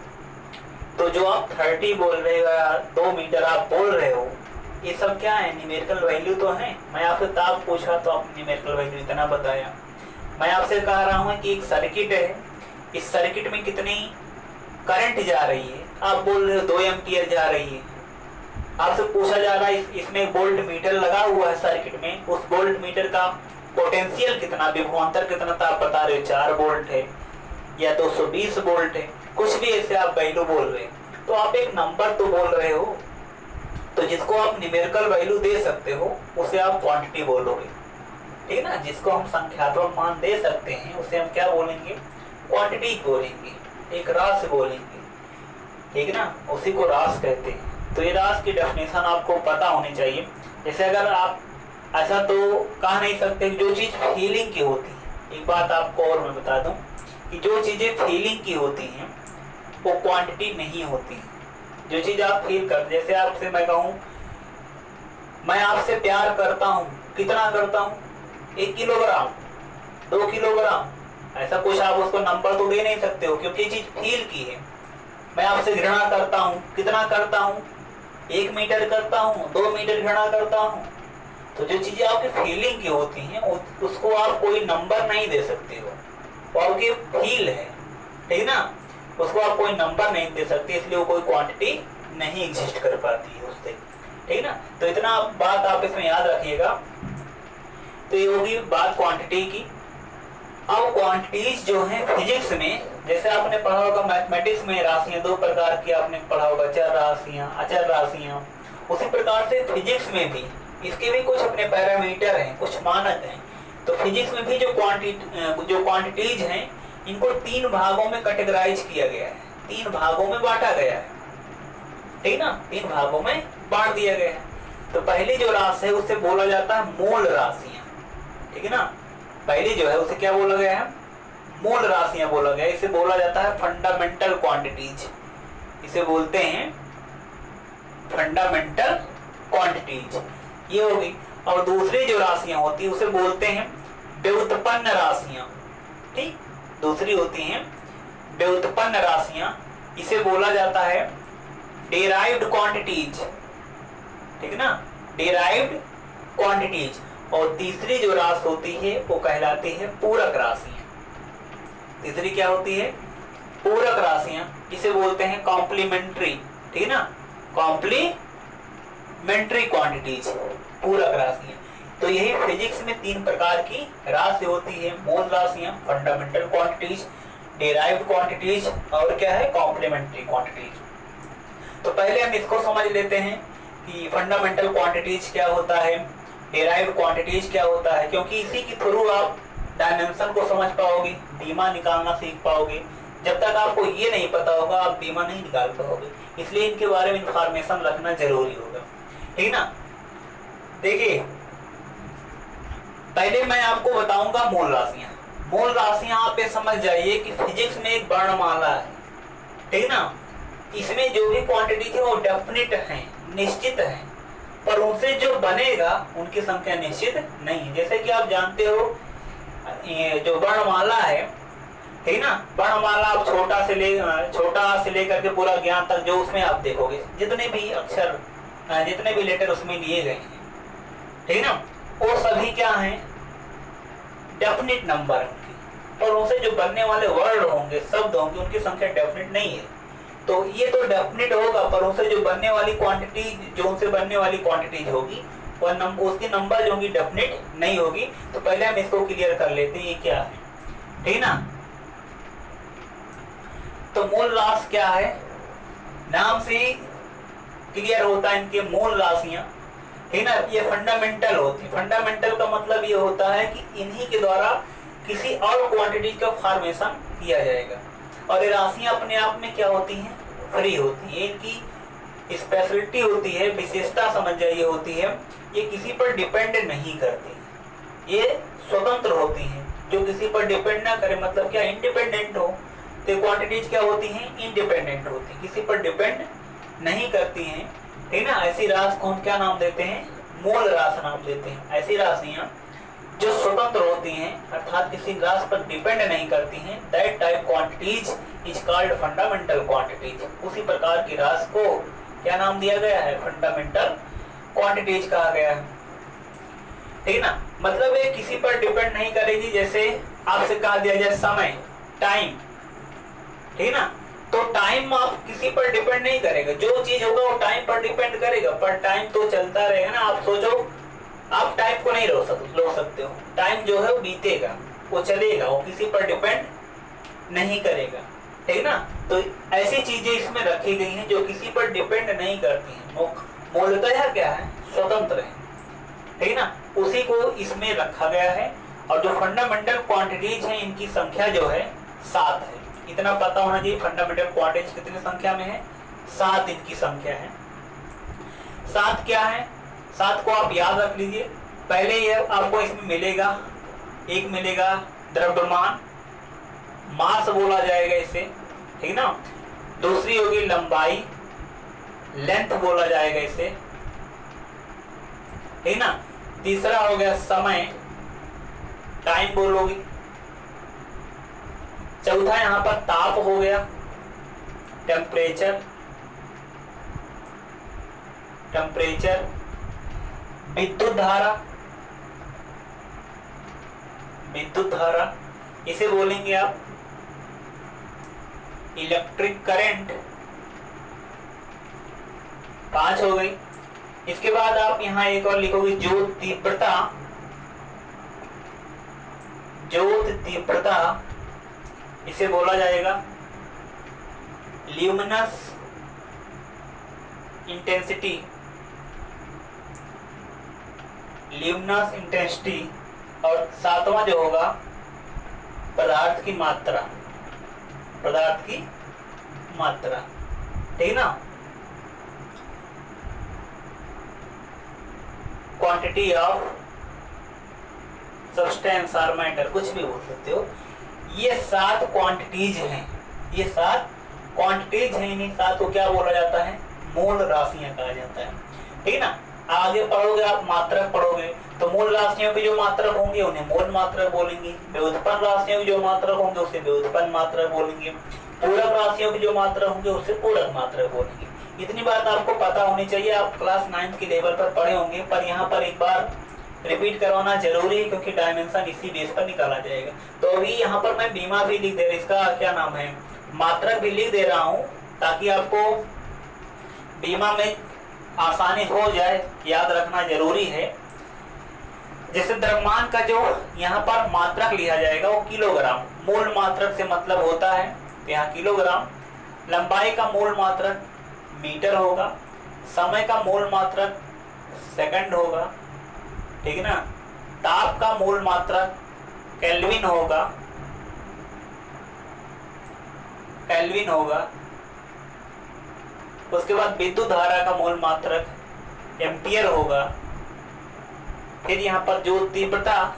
तो जो आप 30 बोल रहे हो या 2 मीटर आप बोल रहे हो, ये सब क्या है? न्यूमेरिकल वैल्यू तो है। मैं आपसे ताप पूछा तो आपने न्यूमेरिकल वैल्यू इतना बताया। मैं आपसे कह रहा हूँ कि एक सर्किट है, इस सर्किट में कितनी करंट जा रही है, आप बोल रहे हो 2 एम्पियर जा रही है। आपसे पूछा जा रहा है इसमें वोल्ट मीटर लगा हुआ है सर्किट में, उस वोल्ट मीटर का पोटेंशियल कितना, विभवांतर कितना, तो आप बता रहे हो 4 वोल्ट है या 220 वोल्ट है, कुछ भी ऐसे आप वैल्यू बोल रहे हैं। तो आप एक नंबर तो बोल रहे हो, तो जिसको आप न्यूमेरिकल वैल्यू दे सकते हो उसे आप क्वांटिटी बोलोगे, ठीक है ना। जिसको हम संख्यात्मक मान दे सकते हैं उसे हम क्या बोलेंगे? क्वांटिटी बोलेंगे, एक राशि बोलेंगे, ठीक है ना, उसी को राशि कहते हैं। तो ये राशि की डेफिनेशन आपको पता होनी चाहिए। जैसे अगर आप ऐसा तो कह नहीं सकते जो चीज़ फीलिंग की होती है, एक बात आपको और मैं बता दूं कि जो चीज़ें फीलिंग की होती हैं वो क्वांटिटी नहीं होती है। जो चीज़ आप फील कर, जैसे आपसे मैं कहूँ मैं आपसे प्यार करता हूँ, कितना करता हूँ? 1 किलोग्राम, 2 किलोग्राम, ऐसा कुछ आप उसको नंबर तो दे नहीं सकते हो क्योंकि ये चीज़ फील की है। मैं आपसे घृणा करता हूँ, कितना करता हूँ? 1 मीटर करता हूँ, 2 मीटर घृणा करता हूँ। तो जो चीज़ें आपकी फीलिंग की होती हैं उसको आप कोई नंबर नहीं दे सकते हो, वो आपकी फील है, ठीक है ना, उसको आप कोई नंबर नहीं दे सकते, इसलिए वो कोई क्वांटिटी नहीं एग्जिस्ट कर पाती है उससे, ठीक है ना। तो इतना बात आप इसमें याद रखिएगा। तो ये होगी बात क्वांटिटी की। अब क्वांटिटीज जो है फिजिक्स में, जैसे आपने पढ़ा होगा मैथमेटिक्स में राशियां 2 प्रकार की आपने पढ़ा होगा, चर राशियां, अचर राशियां, उसी प्रकार से फिजिक्स में भी इसके भी कुछ अपने पैरामीटर हैं, कुछ मानक हैं। तो फिजिक्स में भी जो क्वांटिटीज हैं इनको 3 भागों में कैटेगराइज किया गया है, 3 भागों में बांटा गया है, ठीक ना, 3 भागों में बांट दिया गया है। तो पहली जो राशि है उसे बोला जाता है मूल राशियां, ठीक है ना। पहली जो है उसे क्या बोला गया है? मूल राशियां बोला गया। इसे बोला जाता है फंडामेंटल क्वांटिटीज, इसे बोलते हैं फंडामेंटल क्वांटिटीज, ये होगी। और दूसरी जो राशियां होती है उसे बोलते हैं व्युत्पन्न राशियां, ठीक, दूसरी होती हैं व्युत्पन्न राशियां, इसे बोला जाता है डेराइव्ड क्वांटिटीज, ठीक है ना, डेराइव्ड क्वांटिटीज। और तीसरी जो राशि होती है वो कहलाती है पूरक राशियां। तीसरी क्या होती है? पूरक राशियां, इसे बोलते हैं कॉम्प्लीमेंट्री, ठीक है ना, कॉम्प्लीमेंट्री क्वांटिटीज, पूरक राशियां। तो यही फिजिक्स में 3 प्रकार की राशि होती है, मूल राशियां, फंडामेंटल क्वांटिटीज, डेराइव्ड क्वांटिटीज और क्या है? Complementary quantities. तो पहले हम इसको समझ लेते हैं कि फंडामेंटल क्वांटिटीज क्या होता है, डेराइव्ड क्वांटिटीज क्या होता है, क्योंकि इसी के थ्रू आप डायमेंशन को समझ पाओगे, बीमा निकालना सीख पाओगे। जब तक आपको ये नहीं पता होगा आप बीमा नहीं निकाल पाओगे, इसलिए इनके बारे में इंफॉर्मेशन रखना जरूरी होगा, ठीक ना। देखिए पहले मैं आपको बताऊंगा मूल राशियां। मूल राशियां आप ये समझ जाइए कि फिजिक्स में एक वर्णमाला है, ठीक ना। इसमें जो भी क्वांटिटी है वो डेफिनिट है, निश्चित है, पर उनसे जो बनेगा उनकी संख्या निश्चित नहीं। जैसे कि आप जानते हो ये जो वर्णमाला है, ठीक ना, वर्णमाला आप छोटा से लेकर के पूरा ज्ञान तक जो उसमें आप देखोगे, जितने भी अक्षर, जितने भी लेटर उसमें दिए गए हैं, ठीक ना, वो सभी क्या हैं? डेफिनिट नंबर होंगे, और उनसे जो बनने वाले वर्ड होंगे, शब्द होंगे, उनकी संख्या डेफिनिट नहीं है। तो ये तो डेफिनिट होगा, पर उनसे जो बनने वाली क्वांटिटी, जो उनसे बनने वाली क्वांटिटीज होगी उसकी नंबर जो होगी डेफिनिट नहीं होगी। तो पहले हम इसको क्लियर कर लेते हैं ये क्या है, ठीक ना। तो मूल राशि क्या है? नाम से ही क्लियर होता है इनके मूल राशियां, ठीक ना। ये फंडामेंटल होती है। फंडामेंटल का मतलब ये होता है कि इन्हीं के द्वारा किसी और क्वांटिटी का फॉर्मेशन किया जाएगा। और ये राशियां अपने आप में क्या होती हैं? फ्री होती है। इनकी स्पेशलिटी होती है, विशेषता समझ जाइए होती है, ये किसी पर डिपेंड नहीं करती। ये स्वतंत्र होती हैं, जो किसी पर डिपेंड ना करे, मतलब क्या इंडिपेंडेंट हो। तो क्वांटिटीज क्या होती हैं, इंडिपेंडेंट होती हैं, किसी पर डिपेंड नहीं करती हैं, ठीक ना। ऐसी राशि को हम क्या नाम देते हैं, मूल राशि नाम देते हैं। ऐसी राशियां जो स्वतंत्र होती हैं अर्थात किसी राशि पर डिपेंड नहीं करती हैं, that type quantities is called fundamental quantities. उसी प्रकार की राशि को क्या नाम दिया गया है, फंडामेंटल क्वांटिटीज कहा गया है, ठीक ना। मतलब ये किसी पर डिपेंड नहीं करेगी। जैसे आपसे कहा दिया जाए समय, टाइम, ठीक ना, तो टाइम आप किसी पर डिपेंड नहीं करेगा, जो चीज होगा वो टाइम पर डिपेंड करेगा, पर टाइम तो चलता रहेगा ना। आप सोचो, आप टाइम को नहीं रोक सकते हो, टाइम जो है वो बीतेगा, वो चलेगा, वो किसी पर डिपेंड नहीं करेगा, ठीक ना। तो ऐसी चीजें इसमें रखी गई हैं जो किसी पर डिपेंड नहीं करती हैं, मूलतः क्या है, स्वतंत्र है, ठीक ना। उसी को इसमें रखा गया है। और जो फंडामेंटल क्वांटिटीज हैं इनकी संख्या जो है 7 है। इतना पता होना चाहिए, फंडामेंटल क्वांटिटीज कितनी संख्या में है, 7 इनकी संख्या है। 7 क्या है, 7 को आप याद रख लीजिए। पहले ये आपको इसमें मिलेगा, एक मिलेगा द्रव्यमान, मास बोला जाएगा इसे, ठीक ना। दूसरी होगी लंबाई, लेंथ बोला जाएगा इसे, ठीक ना। तीसरा हो गया समय, टाइम बोलोगी। चौथा यहां पर ताप हो गया, टेम्परेचर, विद्युत धारा, इसे बोलेंगे आप इलेक्ट्रिक करंट। 5 हो गई। इसके बाद आप यहां एक और लिखोगे, ज्योत तीव्रता, इसे बोला जाएगा ल्यूमिनस इंटेंसिटी, और 7वां जो होगा पदार्थ की मात्रा, ठीक ना। क्वांटिटी ऑफ सब्सटेंस और मैटर, कुछ भी बोल सकते हो। ये 7 क्वांटिटीज हैं, ये 7 क्वांटिटीज हैं। इन्हीं 7 को क्या बोला जाता है, मूल राशियां कहा जाता है, ठीक ना। आगे पढ़ोगे आप, मात्रक पढ़ोगे, तो मूल राशियों के जो मात्रक होंगे उन्हें मूल मात्रक बोलेंगे, व्युत्पन्न राशियों के जो मात्रक होंगे उसे व्युत्पन्न मात्रक बोलेंगे, पूरक राशियों के जो मात्रक होंगे उसे पूरक मात्रक बोलेंगे। इतनी बात आपको पता होनी चाहिए। आप क्लास 9 के लेवल पर पढ़े होंगे, पर यहाँ पर एक बार रिपीट करवाना जरूरी है, क्योंकि डायमेंशन इसी बेस पर निकाला जाएगा। तो अभी यहाँ पर मैं बीमा भी लिख दे रहा हूँ, इसका क्या नाम है, मात्रक भी लिख दे रहा हूँ, ताकि आपको बीमा में आसानी हो जाए, याद रखना जरूरी है। जैसे द्रव्यमान का जो यहाँ पर मात्रक लिया जाएगा वो किलोग्राम, मूल मात्रक से मतलब होता है, तो यहाँ किलोग्राम। लंबाई का मूल मात्रक मीटर होगा, समय का मूल मात्रक सेकंड होगा, ठीक ना। ताप का मूल मात्रक केल्विन होगा। उसके बाद विद्युत धारा का मूल मात्रक एम्पियर होगा। फिर यहाँ पर जो तीव्रता,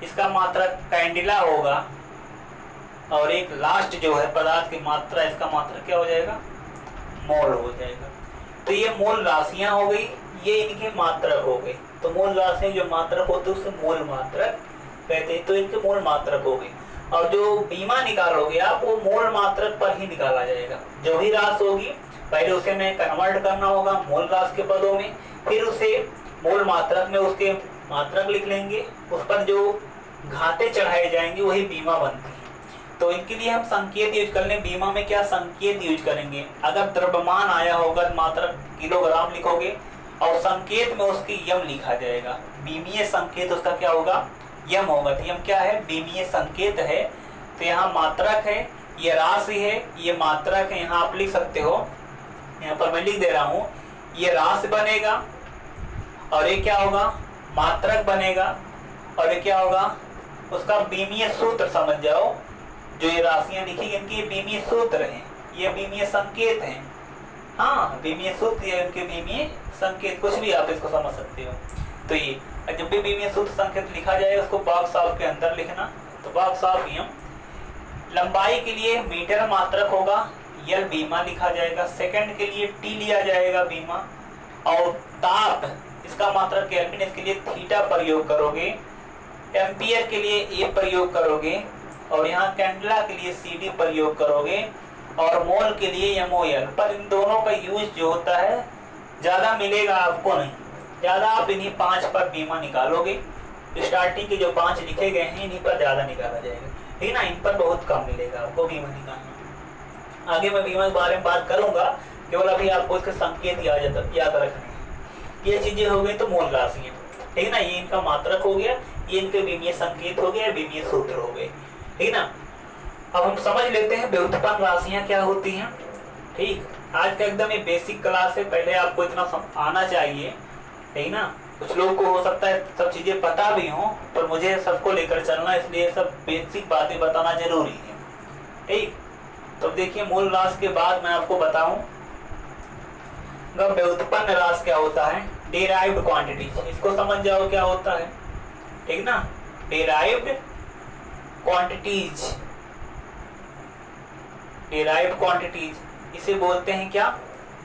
इसका मात्रक कैंडिला होगा। और एक लास्ट जो है पदार्थ की मात्रा, इसका मात्रक क्या हो जाएगा, मोल हो जाएगा। तो ये मूल राशियां हो गई, ये इनके मात्रक हो गए। तो मूल राशियां जो मात्रक होते हैं उसे मूल मात्रक कहते हैं, तो इनके मूल मात्रक हो गए। और जो बीमा निकालोगे आप, वो मूल मात्रक पर ही निकाला जाएगा। जो भी राशि होगी पहले उसे में कन्वर्ट करना होगा मूल राशि के पदों में, फिर उसे मूल मात्रक में उसके मात्रक लिख लेंगे, उस पर जो घाते चढ़ाए जाएंगे वही बीमा बनती है। तो इनके लिए हम संकेत यूज कर लें। बीमा में क्या संकेत यूज करेंगे, अगर द्रव्यमान आया होगा मात्रक किलोग्राम लिखोगे, और संकेत में उसकी यम लिखा जाएगा। बीमीय संकेत उसका क्या होगा, यम होगा। तो यम क्या है, बीमीय संकेत है। तो यहाँ मात्रक है, ये राशि है, ये मात्रक है, यहाँ आप लिख सकते हो। यहाँ पर मैं लिख दे रहा हूँ, ये राशि बनेगा, और ये क्या होगा, मात्रक बनेगा, और ये क्या होगा, उसका बीमीय सूत्र समझ जाओ। जो ये राशियां लिखी इनकी बीमीय सूत्र हैं, ये बीमीय संकेत हैं। हाँ, बीमीय सूत्र या इनके बीमीय संकेत, कुछ भी आप इसको समझ सकते हो। तो ये और जब भी बीमीय सूत्र संकेत लिखा जाएगा उसको बॉक्स ऑफ के अंदर लिखना। तो बॉक्स ऑफ एम लंबाई के लिए मीटर मात्रक होगा, यल बीमा लिखा जाएगा। सेकंड के लिए टी लिया जाएगा बीमा, और ताप इसका मात्रक केल्विन, इसके लिए थीटा प्रयोग करोगे। एम्पियर के लिए ए प्रयोग करोगे, और यहाँ कैंडला के लिए सी डी प्रयोग करोगे, और मोल के लिए एमओएल। पर इन दोनों का यूज जो होता है ज़्यादा मिलेगा आपको नहीं, ज़्यादा आप इन्हीं 5 पर बीमा निकालोगे। स्टार्टिंग के जो 5 लिखे गए हैं इन्हीं पर ज़्यादा निकाला जाएगा, ठीक है ना। इन पर बहुत कम मिलेगा आपको बीमा निकालना। आगे मैं बीमा के बारे में बात करूंगा, केवल अभी आपको इसके संकेत याद रखने हैं। ये चीजें हो गई तो मूल राशियां, ठीक है ना। ये इनका मात्रक हो गया, ये इनके बीमीय संकेत हो गया, बीमीय सूत्र हो गए, ठीक ना। अब हम समझ लेते हैं व्युत्पन्न राशियां क्या होती हैं। ठीक, आज का एकदम ये बेसिक क्लास है, पहले आपको इतना आना चाहिए, ठीक ना। कुछ लोग को हो सकता है सब चीजें पता भी हों, पर मुझे सबको लेकर चलना, इसलिए सब बेसिक बातें बताना जरूरी है, ठीक। तो देखिए मूल राशि के बाद मैं आपको बताऊं व्युत्पन्न राशि क्या होता है। डेराइव्ड क्वांटिटीज, इसको समझ जाओ क्या होता है, ठीक ना। डेराइव्ड क्वांटिटीज, डेराइव्ड क्वांटिटीज इसे बोलते हैं क्या,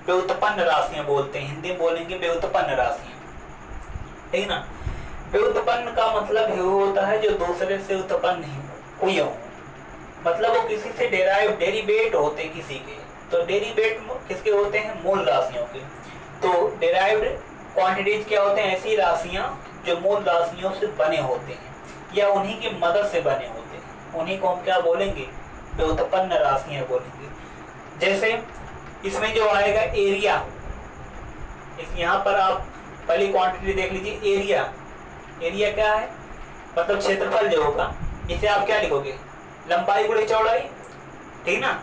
व्युत्पन्न राशियां बोलते हैं। हिंदी में बोलेंगे व्युत्पन्न राशियां, ठीक ना। व्युत्पन्न का मतलब ये होता है जो दूसरे से उत्पन्न हुई हो, मतलब वो किसी से डेरिवेट होते किसी के। तो डेरिवेट किसके होते हैं, मूल राशियों के। तो डेराइव्ड क्वांटिटीज क्या होते हैं, ऐसी राशियां जो मूल राशियों से बने होते हैं या उन्हीं की मदद से बने होते हैं, उन्हीं को हम क्या बोलेंगे, व्युत्पन्न राशियां बोलेंगे। जैसे इसमें जो आएगा एरिया, यहाँ पर आप पहली क्वांटिटी देख लीजिए, एरिया। एरिया क्या है, मतलब क्षेत्रफल जो होगा, इसे आप क्या लिखोगे, लंबाई गुणे चौड़ाई, ठीक ना।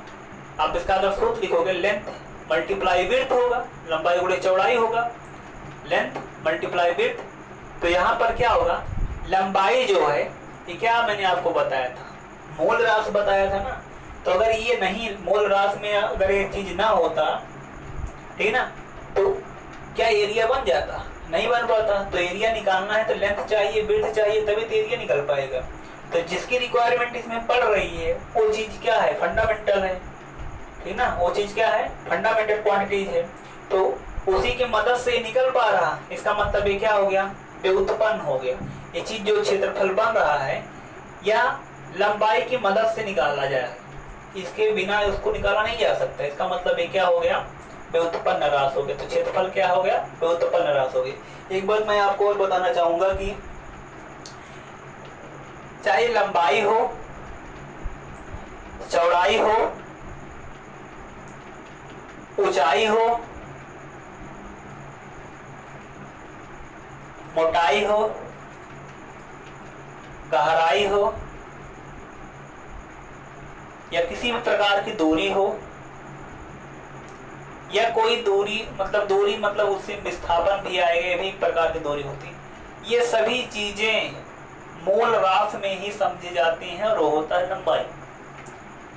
आप इसका अगर सूत्र लिखोगे लेंथ मल्टीप्लाई विड्थ होगा, लंबाई गुणे चौड़ाई होगा, लेंथ मल्टीप्लाई विड्थ। तो यहाँ पर क्या होगा, लंबाई जो है, ये क्या मैंने आपको बताया था, मूल राशि बताया था ना। तो अगर ये नहीं, मूल राशि में अगर ये चीज ना होता, ठीक ना, तो क्या एरिया बन जाता, नहीं बन पाता। तो एरिया निकालना है तो लेंथ चाहिए, विड्थ चाहिए, तभी तो एरिया निकल पाएगा। तो जिसकी रिक्वायरमेंट इसमें पड़ रही है वो चीज क्या है, फंडामेंटल है, ठीक ना। वो चीज क्या है, फंडामेंटल क्वांटिटीज है। तो उसी की मदद से निकल पा रहा, इसका मतलब ये क्या हो गया, व्युत्पन्न हो गया। ये चीज जो क्षेत्रफल बन रहा है या लंबाई की मदद से निकाला जाए, इसके बिना उसको निकाला नहीं जा सकता। इसका मतलब ये क्या हो गया, व्युत्पन्न राशि हो गया। तो क्षेत्रफल क्या हो गया, व्युत्पन्न राशि हो गई। एक बात मैं आपको और बताना चाहूंगा कि चाहे लंबाई हो, चौड़ाई हो, ऊंचाई हो, मोटाई हो, गहराई हो, या किसी भी प्रकार की दूरी हो, या कोई दूरी मतलब उससे विस्थापन भी आएगा, ये भी एक प्रकार की दूरी होती है। ये सभी चीजें मूल राशि में ही समझी जाती हैं और वो होता है लंबाई,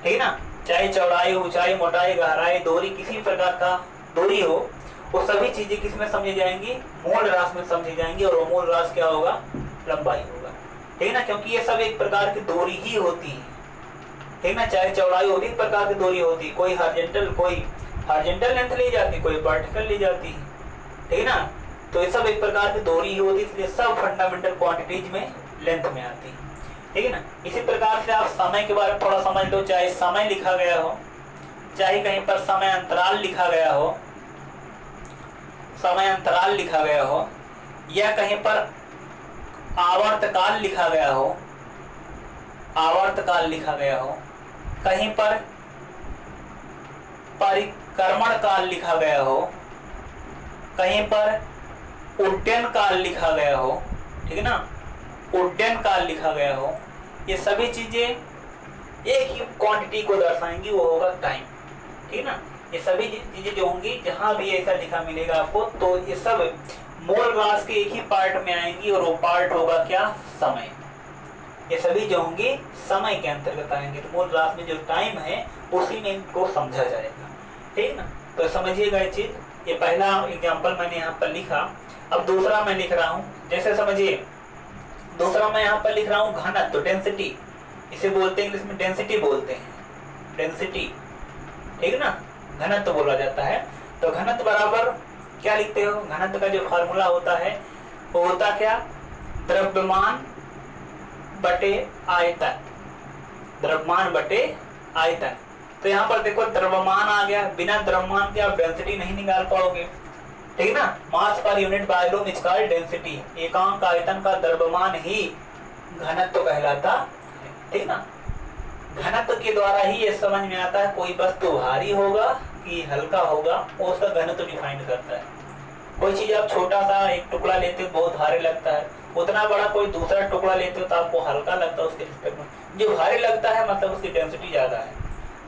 ठीक ना। चाहे चौड़ाई, ऊंचाई, मोटाई, गहराई, दूरी, किसी प्रकार का दूरी हो, वो सभी चीजें किस में समझी जाएंगी, मूल राशि में समझी जाएंगी। और वो मूल राशि क्या होगा, लंबाई होगा, ठीक ना। क्योंकि ये सब एक प्रकार की दूरी ही होती है, ठीक ना। चाहे चौड़ाई हो भी एक प्रकार की दूरी होती है, कोई हॉरिजॉन्टल लेंथ ली जाती, कोई वर्टिकल ली जाती है, ठीक ना। तो ये सब एक प्रकार की दूरी ही होती है, इसलिए सब फंडामेंटल क्वांटिटीज में लेंथ में आती है, ठीक है ना। इसी प्रकार से आप समय के बारे में थोड़ा समझ लो। चाहे समय लिखा गया हो, चाहे कहीं पर समय अंतराल लिखा गया हो, समय अंतराल लिखा गया हो, या कहीं पर आवर्तकाल लिखा गया हो, आवर्तकाल लिखा गया हो, कहीं पर परिक्रमण काल लिखा गया हो, कहीं पर उड्डयन काल लिखा गया हो, ठीक है ना, उड्डयन काल लिखा गया हो। ये सभी चीजें एक ही क्वांटिटी को दर्शाएंगी, वो होगा टाइम, ठीक ना। ये सभी चीजें जो होंगी, जहां भी ऐसा लिखा मिलेगा आपको, तो ये सब मूल राशि के एक ही पार्ट में आएंगी, और वो पार्ट होगा क्या, समय। ये सभी जो होंगी समय के अंतर्गत आएंगे। तो मूल राशि में जो टाइम है उसी में इनको समझा जाएगा, ठीक ना। तो समझिएगा ये चीज। ये पहला एग्जाम्पल मैंने यहाँ पर लिखा। अब दूसरा मैं लिख रहा हूं, जैसे समझिए दूसरा मैं यहाँ पर लिख रहा हूं घनत्व, तो डेंसिटी, इसे बोलते हैं इंग्लिश में डेंसिटी बोलते हैं, डेंसिटी, ठीक है ना, घनत्व बोला जाता है। तो घनत्व बराबर क्या लिखते हो, घनत्व का जो फॉर्मूला होता है वो होता क्या, द्रव्यमान बटे आयतन, द्रव्यमान बटे आयतन। तो यहाँ पर देखो द्रव्यमान आ गया, बिना द्रव्यमान के आप डेंसिटी नहीं निकाल पाओगे, ठीक ना, mass per unit volume is called density, एकांक आयतन का द्रव्यमान ही घनत्व कहलाता है, ठीक ना। घनत्व के द्वारा ही ये समझ में आता है कोई वस्तु भारी होगा कि हल्का होगा, वो उसका घनत्व डिफाइन करता है। कोई चीज आप छोटा सा एक टुकड़ा लेते हो बहुत भारी लगता है, उतना बड़ा कोई दूसरा टुकड़ा लेते हो तो आपको हल्का लगता है उसके रिस्पेक्ट में, जो भारी लगता है मतलब उसकी डेंसिटी ज्यादा है।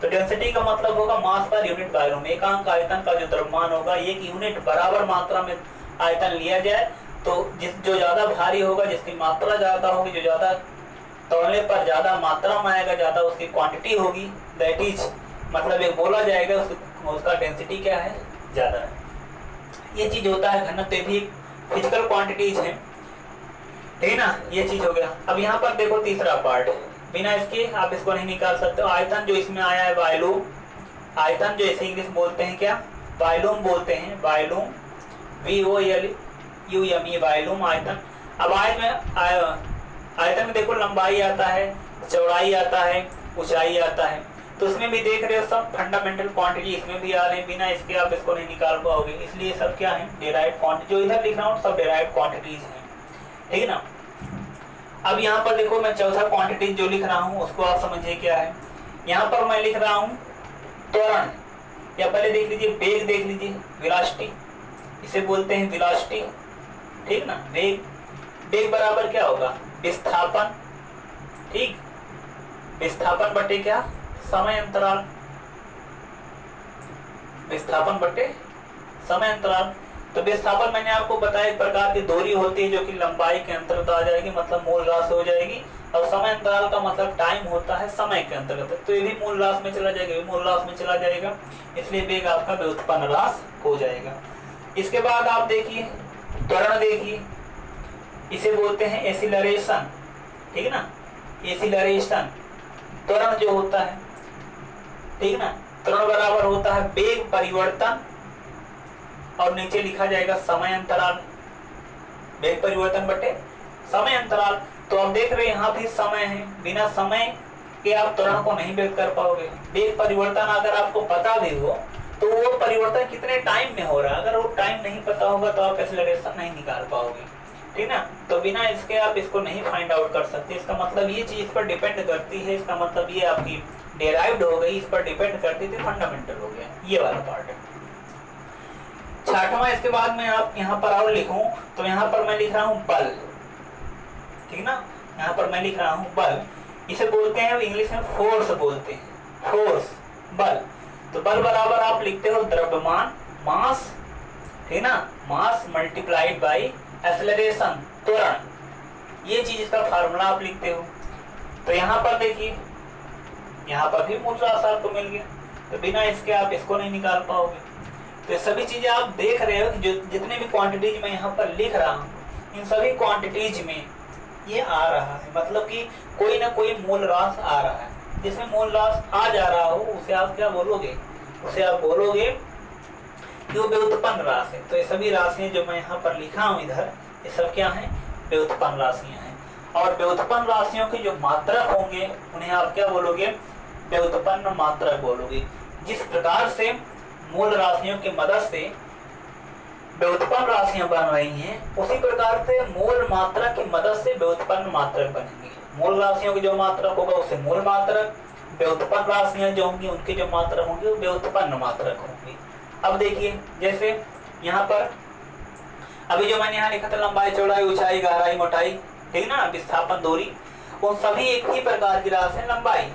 तो डेंसिटी का मतलब होगा मास पर यूनिट वॉल्यूम, एकांक आयतन का जो द्रव्यमान होगा एक यूनिट बराबर मात्रा में आयतन लिया जाए तो जो ज्यादा भारी होगा, जिसकी मात्रा ज्यादा होगी, जो ज्यादा तौलने पर ज्यादा मात्रा में आएगा, ज्यादा उसकी क्वांटिटी होगी, दैट इज मतलब एक बोला जाएगा उसका डेंसिटी क्या है, ज्यादा है। ये चीज होता है घनत्व, भी फिजिकल क्वांटिटीज है, ठीक ना, ये चीज हो गया। अब यहाँ पर देखो तीसरा पार्ट, बिना इसके आप इसको नहीं निकाल सकते हो। आयतन जो इसमें आया है वॉल्यूम, आयतन जो इसे इंग्लिश बोलते हैं क्या, वॉल्यूम बोलते हैं, वॉल्यूम, VOLUME, वॉल्यूम आयतन। अब आयतन में देखो लंबाई आता है, चौड़ाई आता है, ऊंचाई आता है, तो उसमें भी देख रहे हो सब फंडामेंटल क्वांटिटी इसमें भी आ रहे हैं, बिना इसके आप इसको नहीं निकाल पाओगे, इसलिए सब क्या है, डेराइव्ड क्वांटिटी, जो इधर लिख रहा हूँ सब डेराइव्ड क्वांटिटीज हैं, ठीक है ना। अब यहाँ पर देखो मैं चौथा क्वांटिटी जो लिख रहा हूँ उसको आप समझिए क्या है। यहाँ पर मैं लिख रहा हूँ त्वरण, या पहले देख लीजिए वेग, देख लीजिए वेलोसिटी, इसे बोलते हैं वेलोसिटी, ठीक ना। वेग, वेग बराबर क्या होगा, विस्थापन, ठीक, विस्थापन बटे क्या, समय अंतराल, विस्थापन बटे समय अंतराल। तो विस्थापन मैंने आपको बताया एक प्रकार की दूरी होती है जो कि लंबाई के अंतर्गत आ जाएगी, मतलब मूल राशि हो जाएगी, और समय अंतराल का मतलब टाइम होता है समय के अंतर्गत, तो ये भी मूल राशि में चला जाएगा, ये मूल राशि में चला जाएगा, इसलिए वेग आपका व्युत्पन्न राशि हो जाएगा। इसके बाद आप देखिए त्वरण, देखिए इसे बोलते हैं एक्सीलरेशन, ठीक है ना, एक्सीलरेशन त्वरण जो होता है, ठीक है ना। त्वरण बराबर होता है वेग परिवर्तन और नीचे लिखा जाएगा समय अंतराल, वेग परिवर्तन बटे समय अंतराल। तो आप देख रहे हैं यहाँ भी समय है, बिना समय के आप त्वरण को नहीं व्यक्त कर पाओगे। वेग परिवर्तन अगर आपको पता भी हो तो वो परिवर्तन कितने टाइम में हो रहा है, अगर वो टाइम नहीं पता होगा तो आप एक्सीलरेशन नहीं निकाल पाओगे, ठीक ना। तो बिना इसके आप इसको नहीं फाइंड आउट कर सकते। इसका मतलब ये चीज पर डिपेंड करती है, इसका मतलब ये आपकी डेराइव्ड हो गई, इस पर डिपेंड करती थी, फंडामेंटल हो गया, ये वाला पार्ट है। छठवां, इसके बाद में आप यहाँ पर और लिखूं तो यहाँ पर मैं लिख रहा हूँ बल, ठीक ना, यहाँ पर मैं लिख रहा हूँ बल, इसे बोलते हैं इंग्लिश में फोर्स बोलते हैं, फोर्स, बल। तो बल बराबर आप लिखते हो द्रव्यमान, मास, ठीक ना, मास मल्टीप्लाइड बाई एक्सेलरेशन, त्वरण, ये चीज इसका फार्मूला आप लिखते हो। तो यहाँ पर देखिए, यहाँ पर भी मूल राशि आपको मिल गया, तो बिना इसके आप इसको नहीं निकाल पाओगे। तो सभी चीजें आप देख रहे हो कि जो जितने भी क्वांटिटीज मैं यहाँ पर लिख रहा हूँ, इन सभी क्वांटिटीज में ये आ रहा है, मतलब कि कोई ना कोई मूल राशि आ रहा है। जिसमें मूल राशि आ जा रहा हो उसे आप क्या बोलोगे, उसे आप बोलोगे कि वो व्युत्पन्न राशि है। तो ये सभी राशियां जो मैं यहाँ पर लिखा हूँ इधर, ये सब क्या है, व्युत्पन्न राशियां हैं। और व्युत्पन्न राशियों के जो मात्रक होंगे उन्हें आप क्या बोलोगे, व्युत्पन्न मात्रक बोलोगे। जिस प्रकार से मूल राशियों की मदद से व्युत्पन्न राशियां बन रही हैं, उसी प्रकार से मूल मात्रक की मदद से व्युत्पन्न मात्रक बनेंगे। मूल राशियों की जो मात्रक होगा उसे मूल मात्रक, व्युत्पन्न राशियां जो होंगी उनके जो मात्रक होंगे वो व्युत्पन्न मात्रक होंगे। अब देखिए जैसे यहाँ पर अभी जो मैंने यहाँ लिखा था लंबाई, चौड़ाई, ऊंचाई, गहराई, मोटाई, ठीक ना, विस्थापन, दूरी, वो सभी एक ही प्रकार की राशि है। लंबाई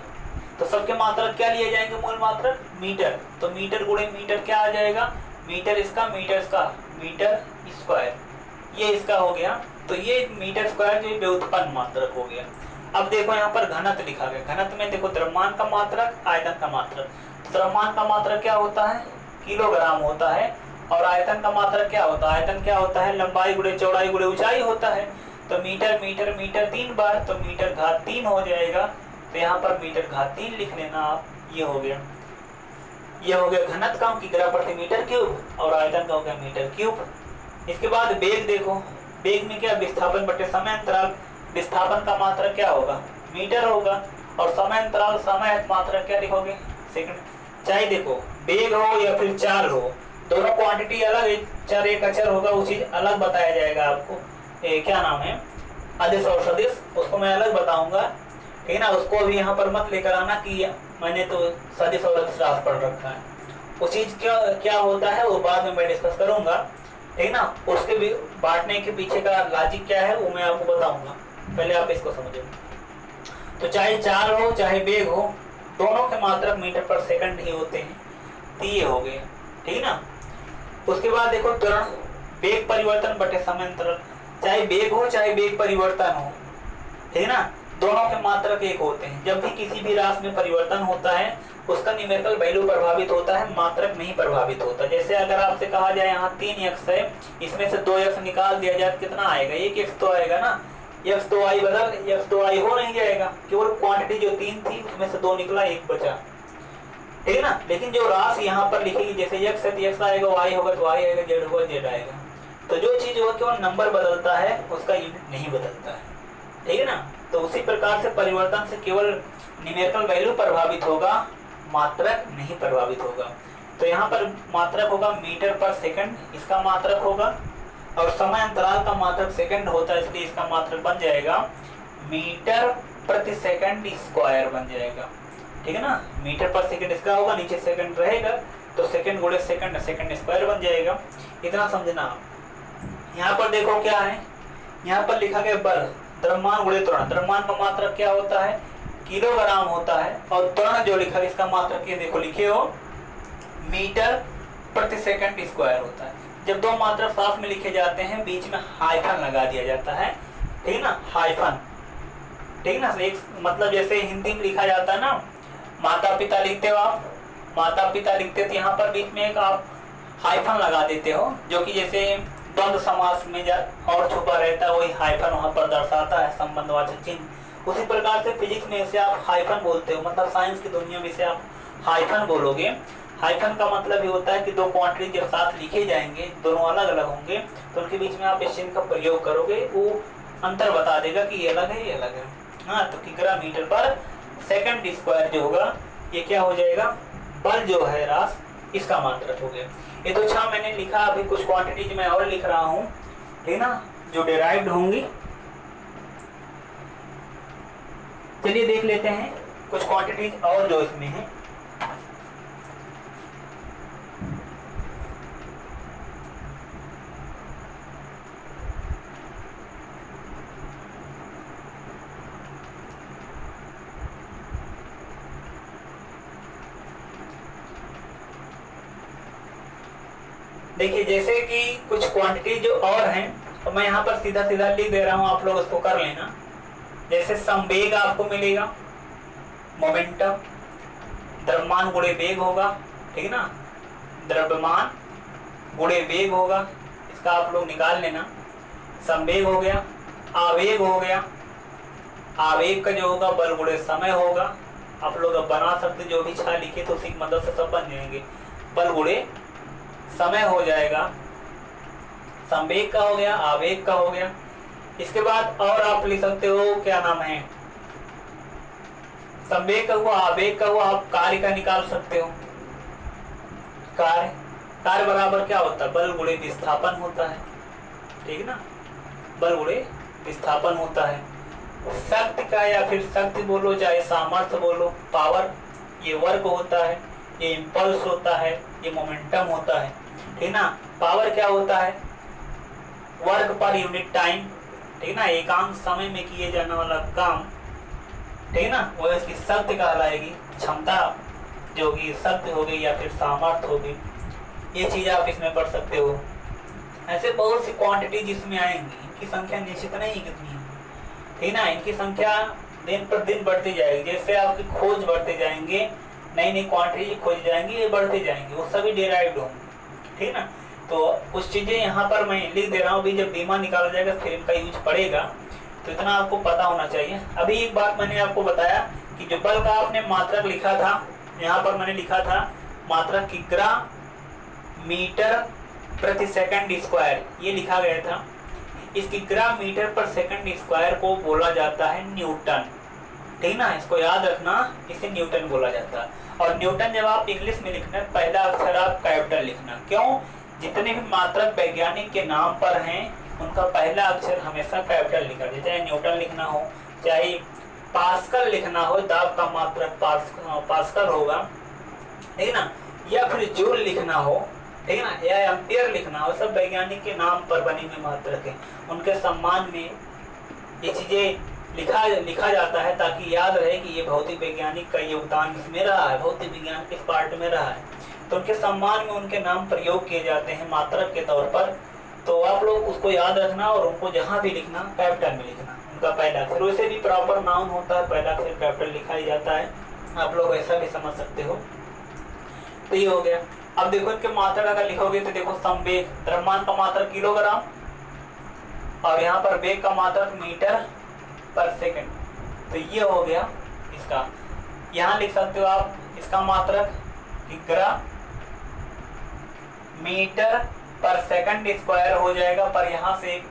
तो सबके मात्रक क्या लिए जाएंगे, मूल मात्रक मीटर, तो मीटर गुणे मीटर क्या आ जाएगा, मीटर इसका, मीटर इसका, मीटर स्क्वायर, ये इसका हो गया। तो ये मीटर स्क्वायर जो व्युत्पन्न मात्रक हो गया। अब देखो यहाँ पर घनत्व लिखा गया, घनत्व में देखो द्रव्यमान का मात्रक, आयतन का मात्रक। द्रव्यमान का मात्रक क्या होता है, किलोग्राम होता है, और आयतन का मात्रक क्या होता है? आयतन क्या होता है? लंबाई गुणे चौड़ाई गुणे ऊंचाई होता है। तो मीटर मीटर मीटर 3 बार, तो मीटर घात 3 हो जाएगा। तो यहाँ पर मीटर घात 3 लिख लेना आप। ये हो गया घनत्व की ग्राम प्रति मीटर क्यूब, और आयतन का हो गया मीटर क्यूब। इसके बाद बेग देखो, बेग में क्या? विस्थापन बटे समय अंतराल। विस्थापन का मात्रक क्या होगा? मीटर होगा, और समय अंतराल समय मात्रक क्या लिखोगे? सेकंड। चाहे देखो बेग हो या फिर चाल हो, दोनों क्वांटिटी अलग है। चर एक अचर होगा, वो चीज अलग बताया जाएगा आपको। क्या नाम है? अदिश और सदिश, उसको मैं अलग बताऊंगा, ठीक है ना। उसको अभी यहाँ पर मत लेकर आना कि मैंने तो सदिश और अदिश राशि पढ़ रखा है। वो चीज क्या होता है वो बाद में मैं डिस्कस करूंगा, ठीक है ना। उसके भी बांटने के पीछे का लॉजिक क्या है वो मैं आपको बताऊंगा, पहले आप इसको समझो। तो चाहे चाल हो चाहे बेग हो, दोनों के मात्रक मीटर पर सेकंड ही होते हैं। तो ये हो गए, ठीक ना। उसके बाद देखो त्वरण, बेग परिवर्तन बटे समय अंतराल। चाहे बेग हो चाहे बेग परिवर्तन हो, ठीक है ना, दोनों के मात्रक एक होते हैं। जब भी किसी भी राशि में परिवर्तन होता है उसका न्यूमेरिकल वैल्यू प्रभावित होता है, मात्रक नहीं प्रभावित होता। जैसे अगर आपसे कहा जाए यहाँ 3x है, इसमें से 2x निकाल दिया जाए, कितना आएगा? 1x तो आएगा ना। x तो y बदल, x तो y हो नहीं जाएगा, केवल क्वांटिटी जो 3 थी उसमें से 2 निकला, 1 बचा, ठीक है ना। लेकिन जो राशि यहाँ पर लिखेगी, जैसे x है तो x आएगा, y होगा तो y आएगा, z होगा z आएगा। तो जो चीज होगा केवल नंबर बदलता है, उसका यूनिट नहीं बदलता है, ठीक है ना। तो उसी प्रकार से परिवर्तन से केवल न्यूमेरिकल वैल्यू प्रभावित होगा, मात्रक नहीं प्रभावित होगा। तो यहाँ पर मात्रक होगा मीटर पर सेकंड, इसका मात्रक होगा, और समय अंतराल का मात्रक सेकंड होता है, इसलिए इसका मात्रक बन जाएगा मीटर प्रति सेकंड स्क्वायर बन जाएगा, ठीक है ना। मीटर पर सेकंड इसका होगा, नीचे सेकंड रहेगा, तो सेकंड गुणे सेकंड, सेकंड स्क्वायर बन जाएगा। इतना समझना। यहाँ पर देखो क्या है, यहाँ पर लिखा गया बल, द्रव्यमान गुणे त्वरण। द्रव्यमान का मात्रक क्या होता है? किलोग्राम होता है, और त्वरण जो लिखा है इसका मात्रक ये देखो लिखे हो मीटर प्रति सेकंड स्क्वायर होता है। जब दो मात्रक साथ में लिखे जाते हैं बीच में हाइफन लगा दिया जाता है, ठीक है ना, हाइफन, ठीक है ना। एक मतलब जैसे हिंदी में लिखा जाता है ना, माता पिता लिखते हो आप, माता पिता लिखते हो, तो यहाँ पर बीच में एक आप हाइफन लगा देते हो, जो कि जैसे द्वंद्व समास में और छुपा रहता है, वही हाइफन वहां पर दर्शाता है संबंधवाचक चिन्ह। उसी प्रकार से फिजिक्स में इसे आप हाइफन बोलते हो, मतलब साइंस की दुनिया में इसे आप हाइफन बोलोगे। हाइफन का मतलब ये होता है कि दो क्वांटिटी जब साथ लिखे जाएंगे, दोनों अलग अलग होंगे, तो उनके बीच में आप इस चिन्ह का प्रयोग करोगे, वो अंतर बता देगा कि ये अलग है ये अलग है। हाँ, तो किग्रा मीटर पर सेकंड स्क्वायर जो होगा ये क्या हो जाएगा? बल जो है रास, इसका मात्रक हो गया। ये तो अच्छा मैंने लिखा, अभी कुछ क्वांटिटीज मैं और लिख रहा हूँ, ठीक ना, जो डिराइव्ड होंगी। चलिए देख लेते हैं कुछ क्वांटिटीज और जो इसमें है। देखिए जैसे कि कुछ क्वांटिटी जो और हैं, तो मैं यहाँ पर सीधा सीधा लिख दे रहा हूँ, आप लोग उसको कर लेना। जैसे संवेग आपको मिलेगा, मोमेंटम, द्रव्यमान गुणे वेग होगा, ठीक है ना, द्रव्यमान गुणे वेग होगा, इसका आप लोग निकाल लेना। संवेग हो गया, आवेग हो गया, आवेग का जो होगा बल गुणे समय होगा। आप लोग अब बना सकते, जो भी छा लिखे तो उसी की मदद से सब बन जाएंगे। बल गुणे समय हो जाएगा, संवेग का हो गया, आवेग का हो गया। इसके बाद और आप लिख सकते हो, क्या नाम है, संवेग का हुआ, आवेग का हुआ, आप कार्य का निकाल सकते हो। कार्य, कार्य बराबर क्या होता है? बल गुणे विस्थापन होता है, ठीक है ना, बल गुणे विस्थापन होता है। शक्ति का, या फिर शक्ति बोलो चाहे सामर्थ्य बोलो, पावर, ये वर्क होता है, ये इम्पल्स होता है, ये मोमेंटम होता है, ठीक ना। पावर क्या होता है? वर्क पर यूनिट टाइम, ठीक ना, एकांक समय में किए जाने वाला काम, ठीक है ना, वो इसकी शक्ति कहलाएगी। क्षमता जो कि शक्ति हो गई या फिर सामर्थ्य हो गई, ये चीज आप इसमें पढ़ सकते हो। ऐसे बहुत सी क्वांटिटी जिसमें आएंगी, इनकी संख्या निश्चित नहीं कितनी है, ठीक ना, इनकी संख्या दिन पर दिन बढ़ती जाएगी। जैसे आपकी खोज बढ़ते जाएंगे, नई नई क्वांटिटी खोज जाएंगी, ये बढ़ते जाएंगे, वो सभी डिराइव्ड होंगे, ठीक ना। तो कुछ चीज़ें यहाँ पर मैं लिख दे रहा हूँ, अभी जब बीमा निकाला जाएगा फिर इनका यूज पड़ेगा, तो इतना आपको पता होना चाहिए। अभी एक बात मैंने आपको बताया कि जो बल का आपने मात्रक लिखा था, यहाँ पर मैंने लिखा था मात्रक किग्रा मीटर प्रति सेकंड स्क्वायर, ये लिखा गया था। इस किग्रा मीटर पर सेकंड स्क्वायर को बोला जाता है न्यूटन, ठीक ना, इसको याद रखना, इसे न्यूटन बोला जाता है। और न्यूटन जब आप इंग्लिश में लिखना, पहला अक्षर आप कैपिटल लिखना। क्यों? जितने भी मात्रक वैज्ञानिक के नाम पर हैं उनका पहला अक्षर हमेशा कैपिटल लिखा जाए, चाहे न्यूटन लिखना हो, चाहे पास्कल लिखना हो, दाब का मात्रक पास्कल होगा, ठीक ना, या फिर जूल लिखना हो, ठीक ना, या एम्पियर लिखना हो, सब वैज्ञानिक के नाम पर बने हुए मात्रक हैं। उनके सम्मान में ये चीजें लिखा जाता है ताकि याद रहे कि ये भौतिक वैज्ञानिक का योगदान इसमें रहा है, भौतिक विज्ञान किस पार्ट में रहा है, तो उनके सम्मान में उनके नाम प्रयोग किए जाते हैं मात्रक के तौर पर। तो आप लोग उसको याद रखना और उनको जहाँ भी लिखना कैपिटल में लिखना उनका पहला अक्षर। वैसे भी प्रॉपर नाउन होता है, पहला अक्षर कैपिटल लिखा ही जाता है, आप लोग ऐसा भी समझ सकते हो। तो ये हो गया। अब देखो इनके मात्रक अगर लिखोगे तो देखो संवेग, द्रव्यमान का मात्रक किलोग्राम और यहाँ पर वेग का मात्रक मीटर पर सेकंड, तो ये हो गया इसका। यहाँ लिख सकते हो आप इसका मात्रक किग्रा मीटर पर सेकंड स्क्वायर हो जाएगा, पर यहाँ से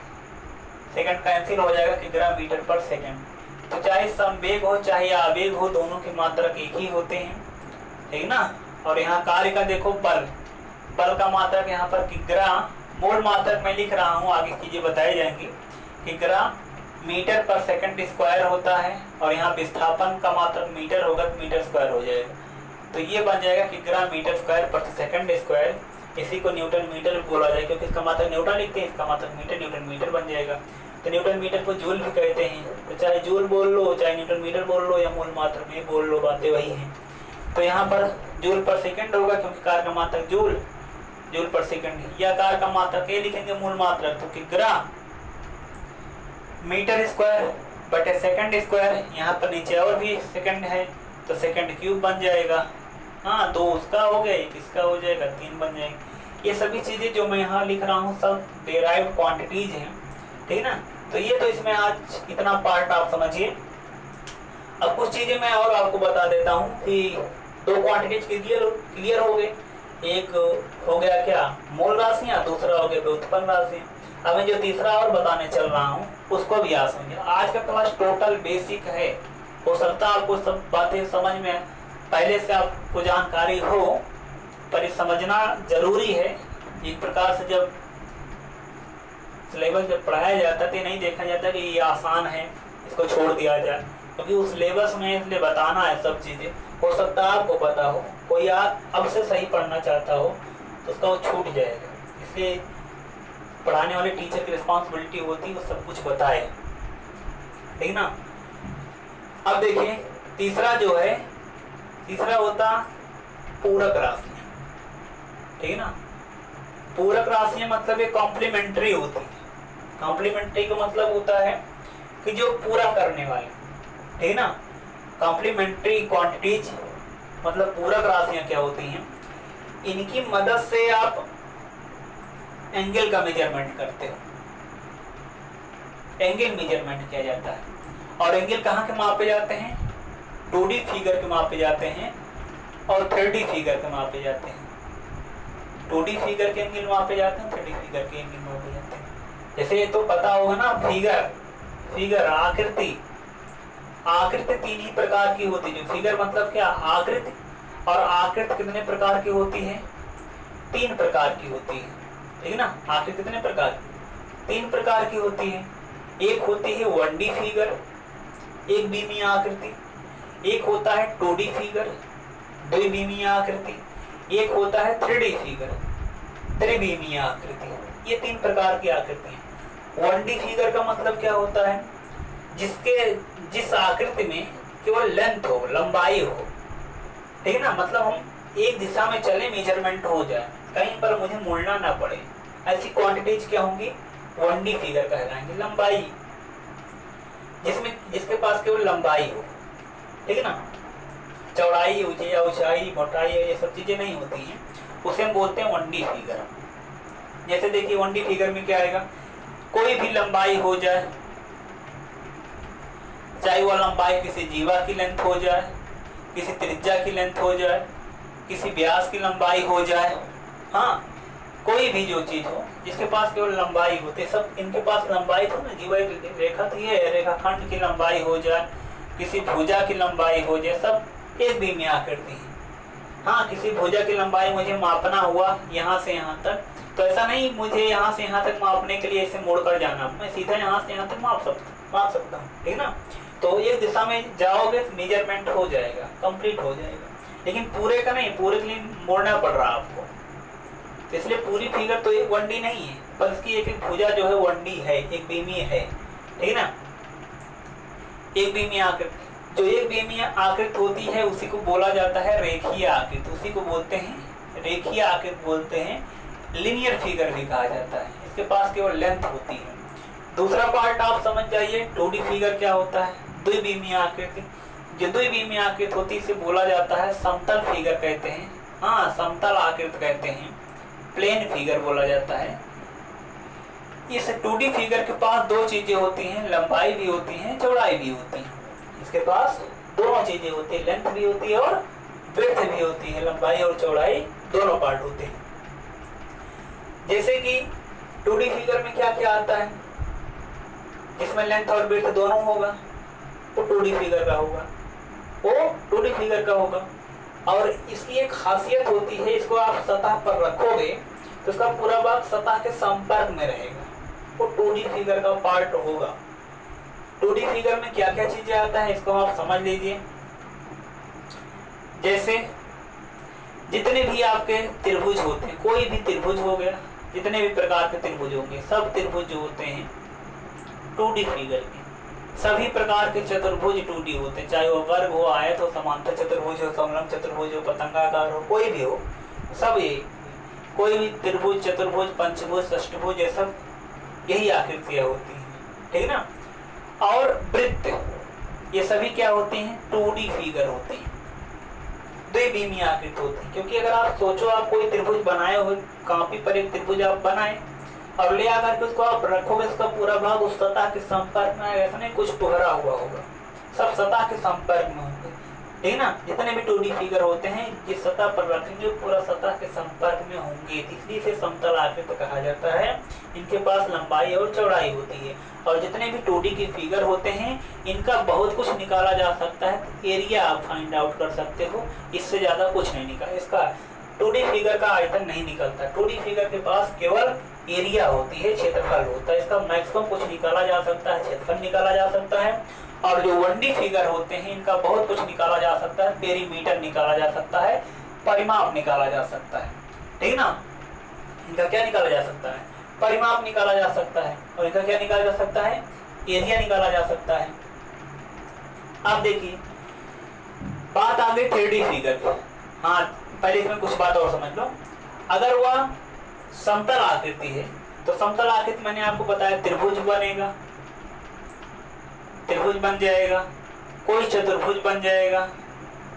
सेकंड कैंसिल हो जाएगा, किग्रा मीटर पर सेकंड। तो चाहे संवेग हो चाहे आवेग हो, दोनों के मात्रक एक ही होते हैं, ठीक ना। और यहाँ कार्य का देखो बल, बल का मात्रक यहाँ पर किग्रा, मूल मात्रक मैं लिख रहा हूँ, आगे चीजें बताई जाएंगी। किग्रा मीटर पर सेकंड स्क्वायर होता है और यहाँ विस्थापन का मात्रक मीटर होगा तो मीटर स्क्वायर हो जाएगा, तो ये बन जाएगा किग्रा मीटर स्क्वायर प्रति सेकंड स्क्वायर। इसी को न्यूटन मीटर बोला जाए, क्योंकि इसका मात्रक न्यूटन लिखते हैं, इसका मात्रक मीटर, न्यूटन मीटर बन जाएगा। तो न्यूटन मीटर को जूल भी कहते हैं, तो चाहे जूल बोल लो, चाहे न्यूटन मीटर बोल लो, या मूल मात्रक में बोल लो, बातें वही हैं। तो यहाँ पर जूल पर सेकंड होगा क्योंकि कार का मात्रक जूल, जूल पर सेकंड, या कार का मात्रक ये लिखेंगे मूल मात्रक, तो किग्रा मीटर स्क्वायर बटे सेकंड स्क्वायर। यहाँ पर नीचे और भी सेकंड है तो सेकंड क्यूब बन जाएगा। हाँ, दो उसका हो गया, एक इसका हो जाएगा, 3 बन जाएंगे। ये सभी चीजें जो मैं यहाँ लिख रहा हूँ सब डेराइव्ड क्वांटिटीज हैं, ठीक ना। तो ये तो इसमें आज इतना पार्ट आप समझिए। अब कुछ चीजें मैं और आपको बता देता हूँ कि 2 क्वांटिटीज क्लियर हो गए। एक हो गया क्या, मूल राशियाँ, दूसरा हो गया व्युत्पन्न राशियाँ। अब मैं जो तीसरा और बताने चल रहा हूँ उसको भी याद समझिए। आज का क्लास टोटल बेसिक है, हो सकता है आपको सब बातें समझ में पहले से आपको जानकारी हो, पर ये समझना जरूरी है। एक प्रकार से जब सिलेबस जब पढ़ाया जाता है तो नहीं देखा जाता कि ये आसान है, इसको छोड़ दिया जाए, क्योंकि उस सिलेबस में इसलिए बताना है सब चीज़ें। हो सकता है आपको पता हो, कोई अब से सही पढ़ना चाहता हो तो उसका वो छूट जाएगा, इसलिए पढ़ाने वाले टीचर की रिस्पॉन्सिबिलिटी होती है वो सब कुछ बताए, ठीक ना। अब देखिए तीसरा जो है, तीसरा होता पूरक राशियाँ, ठीक है ना। पूरक राशियाँ मतलब ये कॉम्प्लीमेंट्री होती है। कॉम्प्लीमेंट्री का मतलब होता है कि जो पूरा करने वाले, ठीक है ना। कॉम्प्लीमेंट्री क्वांटिटीज मतलब पूरक राशियाँ क्या होती हैं, इनकी मदद से आप एंगल का मेजरमेंट करते हो, एंगल मेजरमेंट किया जाता है। और एंगल कहाँ के मापे जाते हैं, 2D फिगर के मापे जाते हैं और 3D फिगर के मापे जाते हैं। 2D फिगर के एंगल मापे जाते हैं, 3D फिगर के एंगल मापे जाते हैं। जैसे ये तो पता होगा ना, फिगर आकृति, आकृति 3 ही प्रकार की होती है। फिगर मतलब क्या, आकृति, और आकृति कितने प्रकार की होती है, 3 प्रकार की होती है, ठीक है ना। आकृति कितने प्रकार की, 3 प्रकार की होती है। एक होती है 1D फिगर, एक बीमीय आकृति, एक होता है 2D फिगर, द्विबीमीय आकृति, एक होता है 3D फिगर, त्रिबीमीय आकृति। ये 3 प्रकार की आकृति है। 1D फिगर का मतलब क्या होता है, जिस आकृति में केवल लेंथ हो, लंबाई हो, ठीक है ना। मतलब हम एक दिशा में चले, मेजरमेंट हो जाए, कहीं पर मुझे मुड़ना ना पड़े, ऐसी क्वांटिटीज क्या होंगी, 1D फिगर कहलाएंगे। लंबाई, जिसके पास केवल लंबाई हो, ठीक है ना, चौड़ाई या ऊंचाई, मोटाई, ये सब चीजें नहीं होती हैं, उसे हम बोलते हैं 1D फिगर। जैसे देखिए 1D फिगर में क्या आएगा, कोई भी लंबाई हो जाए, चाहे वह लंबाई किसी जीवा की लेंथ हो जाए, किसी त्रिज्या की लेंथ हो जाए, किसी व्यास की लंबाई हो जाए, हाँ कोई भी जो चीज हो जिसके पास केवल लंबाई होती है, सब इनके पास लंबाई तो ना, जीवा एक रेखा तो ये रेखाखंड की लंबाई हो जाए, किसी भुजा की लंबाई हो जाए, सब एक बीमीय आकृति है। हाँ किसी भुजा की लंबाई मुझे मापना हुआ यहाँ से यहाँ तक, तो ऐसा नहीं मुझे यहाँ से यहाँ तक मापने के लिए ऐसे मोड़ कर जाना, मैं सीधा यहाँ से यहाँ तक माप सकता हूँ, ठीक ना। तो एक दिशा में जाओगे मेजरमेंट हो जाएगा, कंप्लीट हो जाएगा, लेकिन पूरे का नहीं, पूरे के लिए मोड़ना पड़ रहा आपको। तो इसलिए पूरी फिगर तो एक 1D नहीं है, पर इसकी एक एक भुजा जो है 1D है, एक बीमीय है, ठीक ना। एक बीमीय आकृति, जो एक बीमीय आकृति होती है उसी को बोला जाता है रेखीय आकृति, उसी को बोलते हैं रेखीय आकृति बोलते हैं, लीनियर फिगर भी कहा जाता है, इसके पास केवल लेंथ होती है। दूसरा पार्ट आप समझ जाइए, 2D फिगर क्या होता है, द्विबीमीय आकृति। जो द्विबीमीय आकृति होती है इसे बोला जाता है समतल फिगर कहते हैं, हाँ समतल आकृति कहते हैं, प्लेन फिगर बोला जाता है। इस 2D फिगर के पास दो चीजें होती हैं, लंबाई भी होती है, चौड़ाई भी होती है, इसके पास दोनों चीजें होती है, लेंथ भी होती है और ब्रेड्थ भी होती है, लंबाई और चौड़ाई दोनों पार्ट होते हैं। जैसे कि 2D फिगर में क्या क्या आता है, जिसमें लेंथ और ब्रेड्थ दोनों होगा, वो 2D फिगर का होगा, वो 2D फिगर का होगा। और इसकी एक खासियत होती है, इसको आप सतह पर रखोगे तो उसका पूरा भाग सतह के संपर्क में रहेगा, वो 2D फिगर का पार्ट होगा। 2D फिगर में क्या क्या चीजें आता है इसको आप समझ लीजिए। जैसे जितने भी आपके त्रिभुज होते हैं, कोई भी त्रिभुज हो गया, जितने भी प्रकार के त्रिभुज होंगे, सब त्रिभुज जो होते हैं 2D फिगर के, सभी प्रकार के चतुर्भुज 2D होते हैं, चाहे वो वर्ग हो, आयत हो, समांतर चतुर्भुज हो, समलंब चतुर्भुज हो, पतंगाकार हो, कोई भी हो, सब ये कोई भी त्रिभुज, चतुर्भुज, पंचभुज, षष्ठभुज, ये सब यही आकृतियां होती हैं, ठीक ना। और वृत्त, ये सभी क्या होती हैं, 2D फिगर होती हैं, द्विबीमीय आकृति होती है। क्योंकि अगर आप सोचो, आप कोई त्रिभुज बनाए हो, कॉपी पर एक त्रिभुज आप बनाए और ले आकर के उसको आप रखोगे, उसका पूरा भाग उस सतह के संपर्क में, ऐसा नहीं कुछ उभरा हुआ होगा, सब सतह के संपर्क में होंगे, ठीक ना। जितने भी 2D फिगर होते हैं जिस सतह पर रखेंगे पूरा सतह के संपर्क में होंगे, इसलिए इसे समतल आकृति कहा जाता है। इनके पास लंबाई और चौड़ाई होती है। और जितने भी 2D की फिगर होते हैं इनका बहुत कुछ निकाला जा सकता है, एरिया आप फाइंड आउट कर सकते हो, इससे ज्यादा कुछ नहीं निकाला। इसका 2D फिगर का आयतन नहीं निकलता, 2D फिगर के पास केवल एरिया होती है, क्षेत्रफल होता है। इसका मैक्सिमम कुछ निकाला जा सकता है, क्षेत्रफल निकाला जा सकता है। और जो 1D फिगर होते हैं इनका बहुत कुछ निकाला जा सकता है, पेरीमीटर निकाला जा सकता है, परिमाप निकाला जा सकता है, ठीक ना। इनका क्या निकाला जा सकता है, परिमाप निकाला जा सकता है। और इनका क्या निकाला जा सकता है, एरिया निकाला जा सकता है। अब देखिए बात आ गई 3D फिगर की। हाँ पहले इसमें कुछ बात और समझ लो। अगर वह समतल आकृति है तो समतल आकृति मैंने आपको बताया त्रिभुज बनेगा, त्रिभुज बन जाएगा, कोई चतुर्भुज बन जाएगा,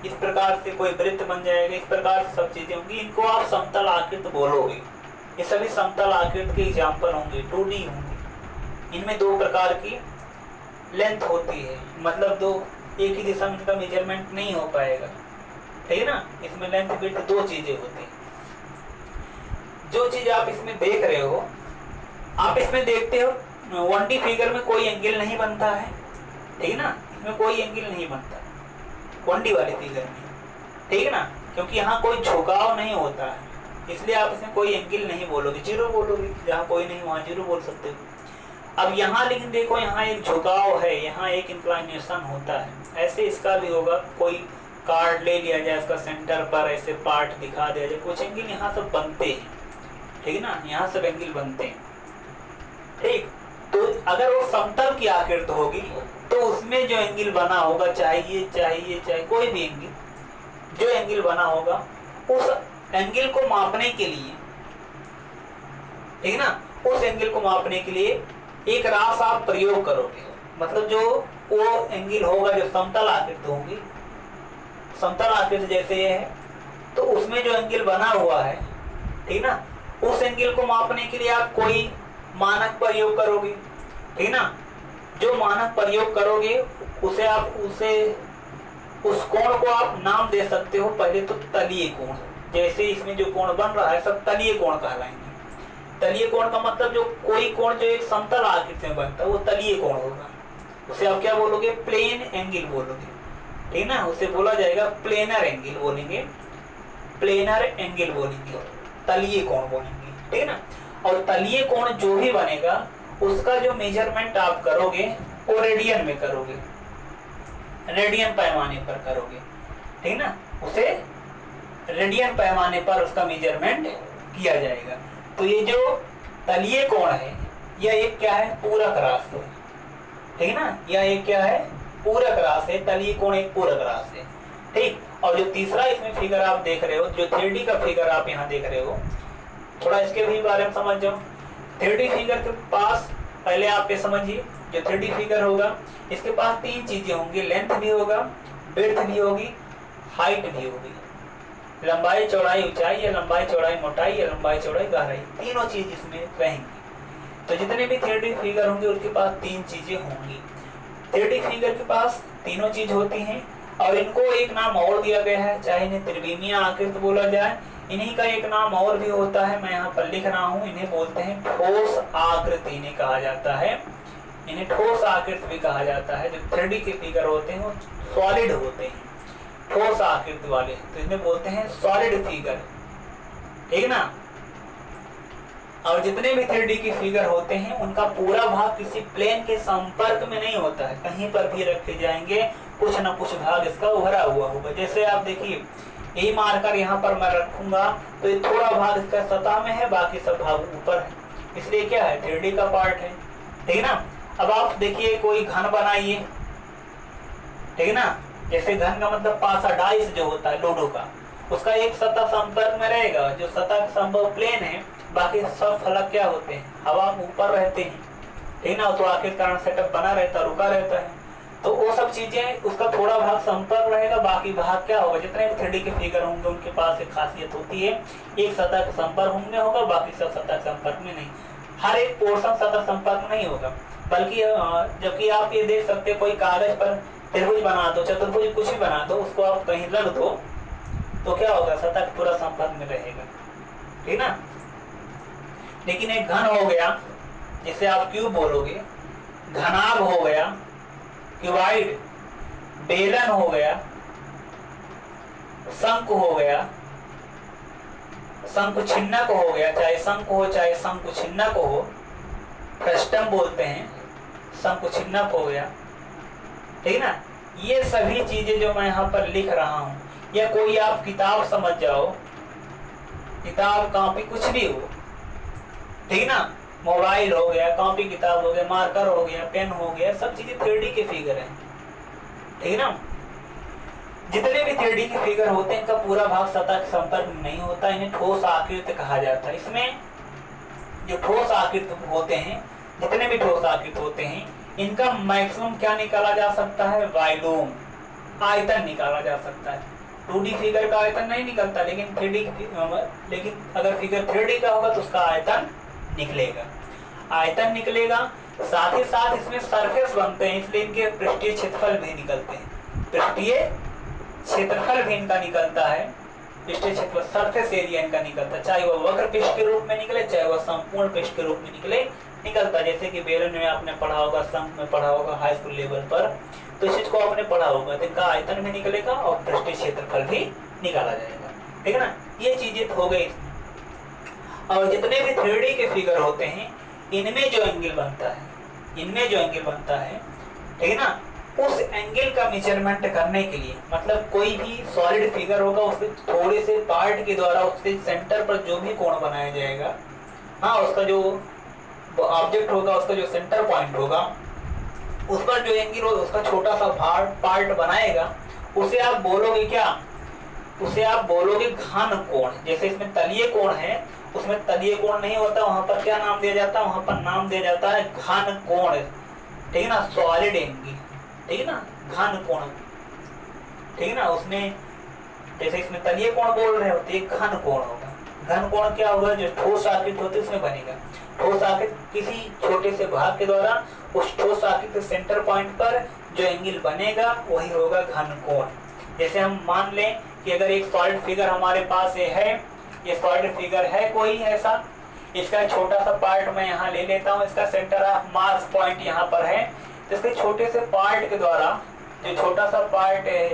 इस प्रकार से कोई वृत्त बन जाएगा, इस प्रकार से सब चीजें होंगी, इनको आप समतल आकृति बोलोगे। ये सभी समतल आकृति के एग्जाम्पल होंगे, 2D होंगे। इनमें दो प्रकार की लेंथ होती है, मतलब दो एक ही दिशा में इनका मेजरमेंट नहीं हो पाएगा, ठीक है ना। इसमें लेंथ विड्थ दो चीजें होती हैं। जो चीज आप इसमें देख रहे हो, आप इसमें देखते हो 1D फिगर में कोई एंगल नहीं बनता है, ठीक है ना, इसमें कोई एंगल नहीं बनता 1D वाले फिगर में, ठीक है ना, क्योंकि यहाँ कोई झुकाव नहीं होता है, इसलिए आप इसमें कोई एंगल नहीं बोलोगे, जीरो बोलोगे। जहाँ कोई नहीं वहाँ जीरो बोल सकते हो। अब यहाँ लेकिन देखो, यहाँ एक झुकाव है, यहाँ एक इंक्लाइनेशन होता है, ऐसे इसका भी होगा। कोई कार्ड ले लिया जाए, इसका सेंटर पर ऐसे पार्ट दिखा दिया जाए, कुछ एंगल यहाँ सब बनते हैं, ठीक है ना, यहाँ सब एंगल बनते हैं, ठीक। तो अगर वो समतल की आकृति होगी तो उसमें जो एंगल बना होगा, चाहे कोई भी एंगल, जो एंगल बना होगा उस एंगल को मापने के लिए, ठीक है ना, उस एंगल को मापने के लिए एक राशि आप प्रयोग करोगे। मतलब जो वो एंगल होगा जो समतल आकृति होगी, समतल आकृति जैसे ये है, तो उसमें जो एंगल बना हुआ है, ठीक ना, उस एंगल को मापने के लिए आप कोई मानक प्रयोग करोगे, ठीक ना। जो मानक प्रयोग करोगे उस कोण को आप नाम दे सकते हो पहले तो तलीय कोण। जैसे इसमें जो कोण बन रहा है सब तलीय कोण कहलाएंगे। तलीय कोण का मतलब जो कोई कोण जो एक समतल आकृति में बनता है वो तलीय कोण होगा। उसे आप क्या बोलोगे? प्लेन एंगल बोलोगे, ठीक ना। उसे बोला जाएगा प्लेनर एंगल बोलेंगे, प्लेनर एंगल बोलेंगे, तलीय कोण बोलेंगे, ठीक ना। और तलीय कोण जो भी बनेगा उसका जो मेजरमेंट आप करोगे वो रेडियन में करोगे, रेडियन पैमाने पर करोगे, ठीक ना। उसे रेडियन पैमाने पर उसका मेजरमेंट किया जाएगा। तो ये जो तलीय कोण है यह एक क्या है? पूरक राशि है, ठीक ना। यह एक क्या है? पूरक राशि है। तलीय कोण एक पूरक राशि है, ठीक। और जो तीसरा इसमें फिगर आप देख रहे हो, जो 3D का फिगर आप यहाँ देख रहे हो, थोड़ा इसके भी बारे में समझ जाओ। 3D फिगर के पास पहले आप ये समझिए, जो 3D फिगर होगा इसके पास तीन चीजें होंगी, लेंथ भी होगा, विड्थ भी होगी, हाइट भी होगी। लंबाई चौड़ाई ऊंचाई, या लंबाई चौड़ाई मोटाई, या लंबाई चौड़ाई गहराई, तीनों चीज इसमें रहेंगी। तो जितने भी 3D फिगर होंगे उनके पास तीन चीजें होंगी। 3D फिगर के पास तीनों चीज होती हैं और इनको एक नाम और दिया गया है, चाहे इन्हें त्रिविमीय आकृति बोला जाए, इन्हीं का एक नाम और भी होता है, मैं यहाँ पर लिख रहा हूँ। इन्हें बोलते हैं ठोस आकृति, इन्हें कहा जाता है, इन्हें ठोस आकृति भी कहा जाता है। जो 3D के फिगर होते हैं वो सॉलिड होते हैं, ठोस आकृति वाले, तो इन्हें बोलते हैं सॉलिड फिगर, ठीक ना। और जितने भी 3D की फिगर होते हैं उनका पूरा भाग किसी प्लेन के संपर्क में नहीं होता है, कहीं पर भी रखे जाएंगे कुछ न कुछ भाग इसका उभरा हुआ होगा। जैसे आप देखिए, यही मार्कर यहाँ पर मैं रखूंगा तो ये थोड़ा भाग इसका सतह में है, बाकी सब भाग ऊपर है, इसलिए क्या है? 3D का पार्ट है, ठीक ना। अब आप देखिए कोई घन बनाइए, ठीक ना। जैसे घन का मतलब पासा डाइस जो होता है लूडो का, उसका एक सतह संपर्क में रहेगा, जो सतह संभव प्लेन है, बाकी सब फलक क्या होते हैं? हवा में ऊपर रहते हैं, ठीक ना। तो आखिरकार सेटअप बना रहता, रुका रहता है, तो वो सब चीजें उसका थोड़ा भाग संपर्क रहेगा, बाकी भाग क्या होगा? जितने भी 3D के फिगर होंगे उनके पास एक खासियत होती है, एक सतह के संपर्क में होगा, बाकी सब सतह के संपर्क में नहीं। हर एक पोर्शन सतह संपर्क में नहीं होगा, बल्कि जबकि आप ये देख सकते कोई कागज पर त्रिभुज बना दो, चतुर्भुज कुछ भी बना दो, उसको आप कहीं रख दो तो क्या होगा? सतह पूरा संपर्क में रहेगा, ठीक ना। लेकिन एक घन हो गया जिसे आप क्यूब बोलोगे, घनाभ हो गया, क्यूबाइड, बेलन हो गया, शंकु हो गया, शंकु छिन्नक हो गया, चाहे शंकु हो चाहे शंकु छिन्नक हो, फ्रस्टम बोलते हैं, शंकु छिन्नक हो गया, ठीक ना। ये सभी चीजें जो मैं यहाँ पर लिख रहा हूँ, या कोई आप किताब समझ जाओ, किताब कॉपी कुछ भी हो, ठीक ना। मोबाइल हो गया, कॉपी किताब हो गया, मार्कर हो गया, पेन हो गया, सब चीजें 3D के फिगर हैं, ठीक ना। जितने भी 3D के फिगर होते हैं इनका पूरा भाग सतह के संपर्क में नहीं होता, इन्हें ठोस आकृति कहा जाता है। इसमें जो ठोस आकृति होते हैं, जितने भी ठोस आकृति होते हैं, इनका मैक्सिमम क्या निकाला जा सकता है? वॉल्यूम, आयतन निकाला जा सकता है। 2D फिगर का आयतन नहीं निकलता, लेकिन 3D लेकिन अगर फिगर 3D का होगा तो उसका आयतन निकलेगा, आयतन निकलेगा। साथ ही साथ इसमें सरफेस बनते हैं, इसलिए इनके पृष्ठीय क्षेत्रफल भी निकलते हैं, पृष्ठीय क्षेत्रफल भी इनका निकलता है, पृष्ठीय क्षेत्रफल सरफेस एरिया इनका निकलता है, चाहे वह वक्र पृष्ठ के रूप में निकले चाहे वह संपूर्ण पृष्ठ के रूप में निकलता। जैसे कि बेलन में आपने पढ़ा होगा, संघ में पढ़ा होगा हाई स्कूल लेवल पर, तो इस चीज को आपने पढ़ा होगा, तो इनका आयतन भी निकलेगा और पृष्ठीय क्षेत्रफल भी निकाला जाएगा, ठीक है ना। ये चीजें हो गई। और जितने भी 3D के फिगर होते हैं इनमें जो एंगल बनता है, इनमें जो एंगल बनता है, ठीक है ना, उस एंगल का मेजरमेंट करने के लिए, मतलब कोई भी सॉलिड फिगर होगा उसके थोड़े से पार्ट के द्वारा उसके सेंटर पर जो भी कोण बनाया जाएगा, हाँ, उसका जो ऑब्जेक्ट होगा, उसका जो सेंटर पॉइंट होगा, उस पर जो एंगल होगा उसका छोटा सा पार्ट बनाएगा, उसे आप बोलोगे क्या? उसे आप बोलोगे घन कोण। जैसे इसमें तलीय कोण है, उसमें तलीय कोण नहीं होता, वहां पर क्या नाम दिया जाता है? वहां पर नाम दिया जाता है घन कोण, ठीक है ना, सॉलिड एंगल, ठीक है ना, घन कोण, ठीक है ना। उसमें जैसे इसमें तलीय कोण बोल रहे होते, घन कोण होगा, घन कोण क्या होगा, जो ठोस आकृति होती है उसमें बनेगा। ठोस आकृति किसी छोटे से भाग के द्वारा उस ठोस आकृति सेंटर पॉइंट पर जो एंगल बनेगा वही होगा घन कोण। जैसे हम मान लें कि अगर एक सॉलिड फिगर हमारे पास ये सॉलिड फिगर है कोई ऐसा, इसका छोटा सा पार्ट मैं यहाँ ले लेता हूँ, इसका सेंटर ऑफ मास पॉइंट यहाँ पर है, तो इसके छोटे से पार्ट के द्वारा जो छोटा सा पार्ट है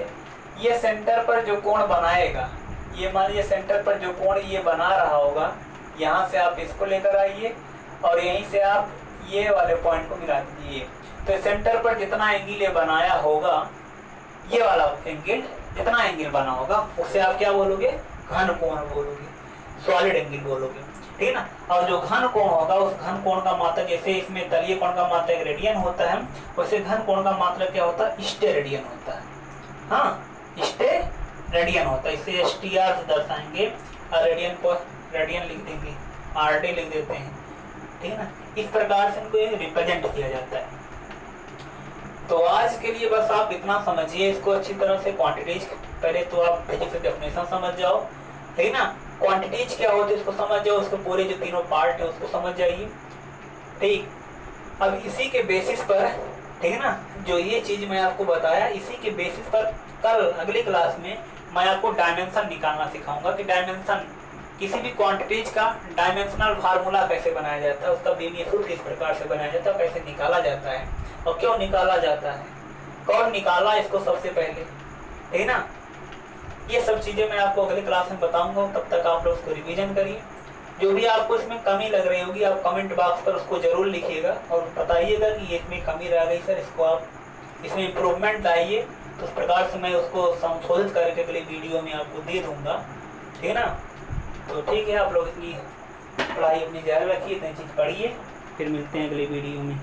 ये सेंटर पर जो कोण बनाएगा, ये मान लीजिए सेंटर पर जो कोण ये बना रहा होगा, यहाँ से आप इसको लेकर आइए और यहीं से आप ये वाले पॉइंट को मिला दीजिए, तो सेंटर पर जितना एंगल ये बनाया होगा, ये वाला एंगल जितना एंगल बना होगा उसे आप क्या बोलोगे, घन कोण बोलोगे, सॉलिड एंगल बोलोगे, ठीक है ना। और जो घन कोण होगा उस घन कोण का मात्रक, जैसे इसमें तलीय कोण का मात्रक रेडियन होता है, वैसे घन कोण का मात्रक क्या होता है, स्टेरेडियन होता है। हाँ, स्टेरेडियन होता है, इसे STR से दर्शाएंगे और रेडियन को रेडियन लिख देंगे, RD लिख देते हैं, ठीक है ना। इस प्रकार से इनको रिप्रेजेंट किया जाता है। तो आज के लिए बस आप इतना समझिए इसको अच्छी तरह से। क्वांटिटीज पहले तो आप फिजिक्स डेफिनेशन समझ जाओ, ठीक है ना। क्वांटिटीज क्या होती है उसको समझ जाओ, उसके पूरे जो तीनों पार्ट है उसको समझ जाइए, ठीक। अब इसी के बेसिस पर, ठीक है ना, जो ये चीज मैं आपको बताया इसी के बेसिस पर कल अगली क्लास में मैं आपको डायमेंशन निकालना सिखाऊंगा कि डायमेंशन किसी भी क्वांटिटीज का डायमेंशनल फार्मूला कैसे बनाया जाता है, उसका बीमीय सूत्र किस प्रकार से बनाया जाता है, कैसे निकाला जाता है और क्यों निकाला जाता है, कौन निकाला इसको सबसे पहले, ठीक है ना। ये सब चीजें मैं आपको अगली क्लास में बताऊंगा, तब तक आप लोग उसको रिवीजन करिए। जो भी आपको इसमें कमी लग रही होगी आप कमेंट बॉक्स पर उसको जरूर लिखिएगा और बताइएगा कि ये इसमें कमी रह गई सर, इसको आप इसमें इम्प्रूवमेंट लाइए, तो उस प्रकार से मैं उसको संशोधित करके अगले वीडियो में आपको दे दूंगा, ठीक है ना। तो ठीक है, आप लोग इतनी पढ़ाई अपनी जारी रखिए, इतनी चीज़ पढ़िए, फिर मिलते हैं अगले वीडियो में।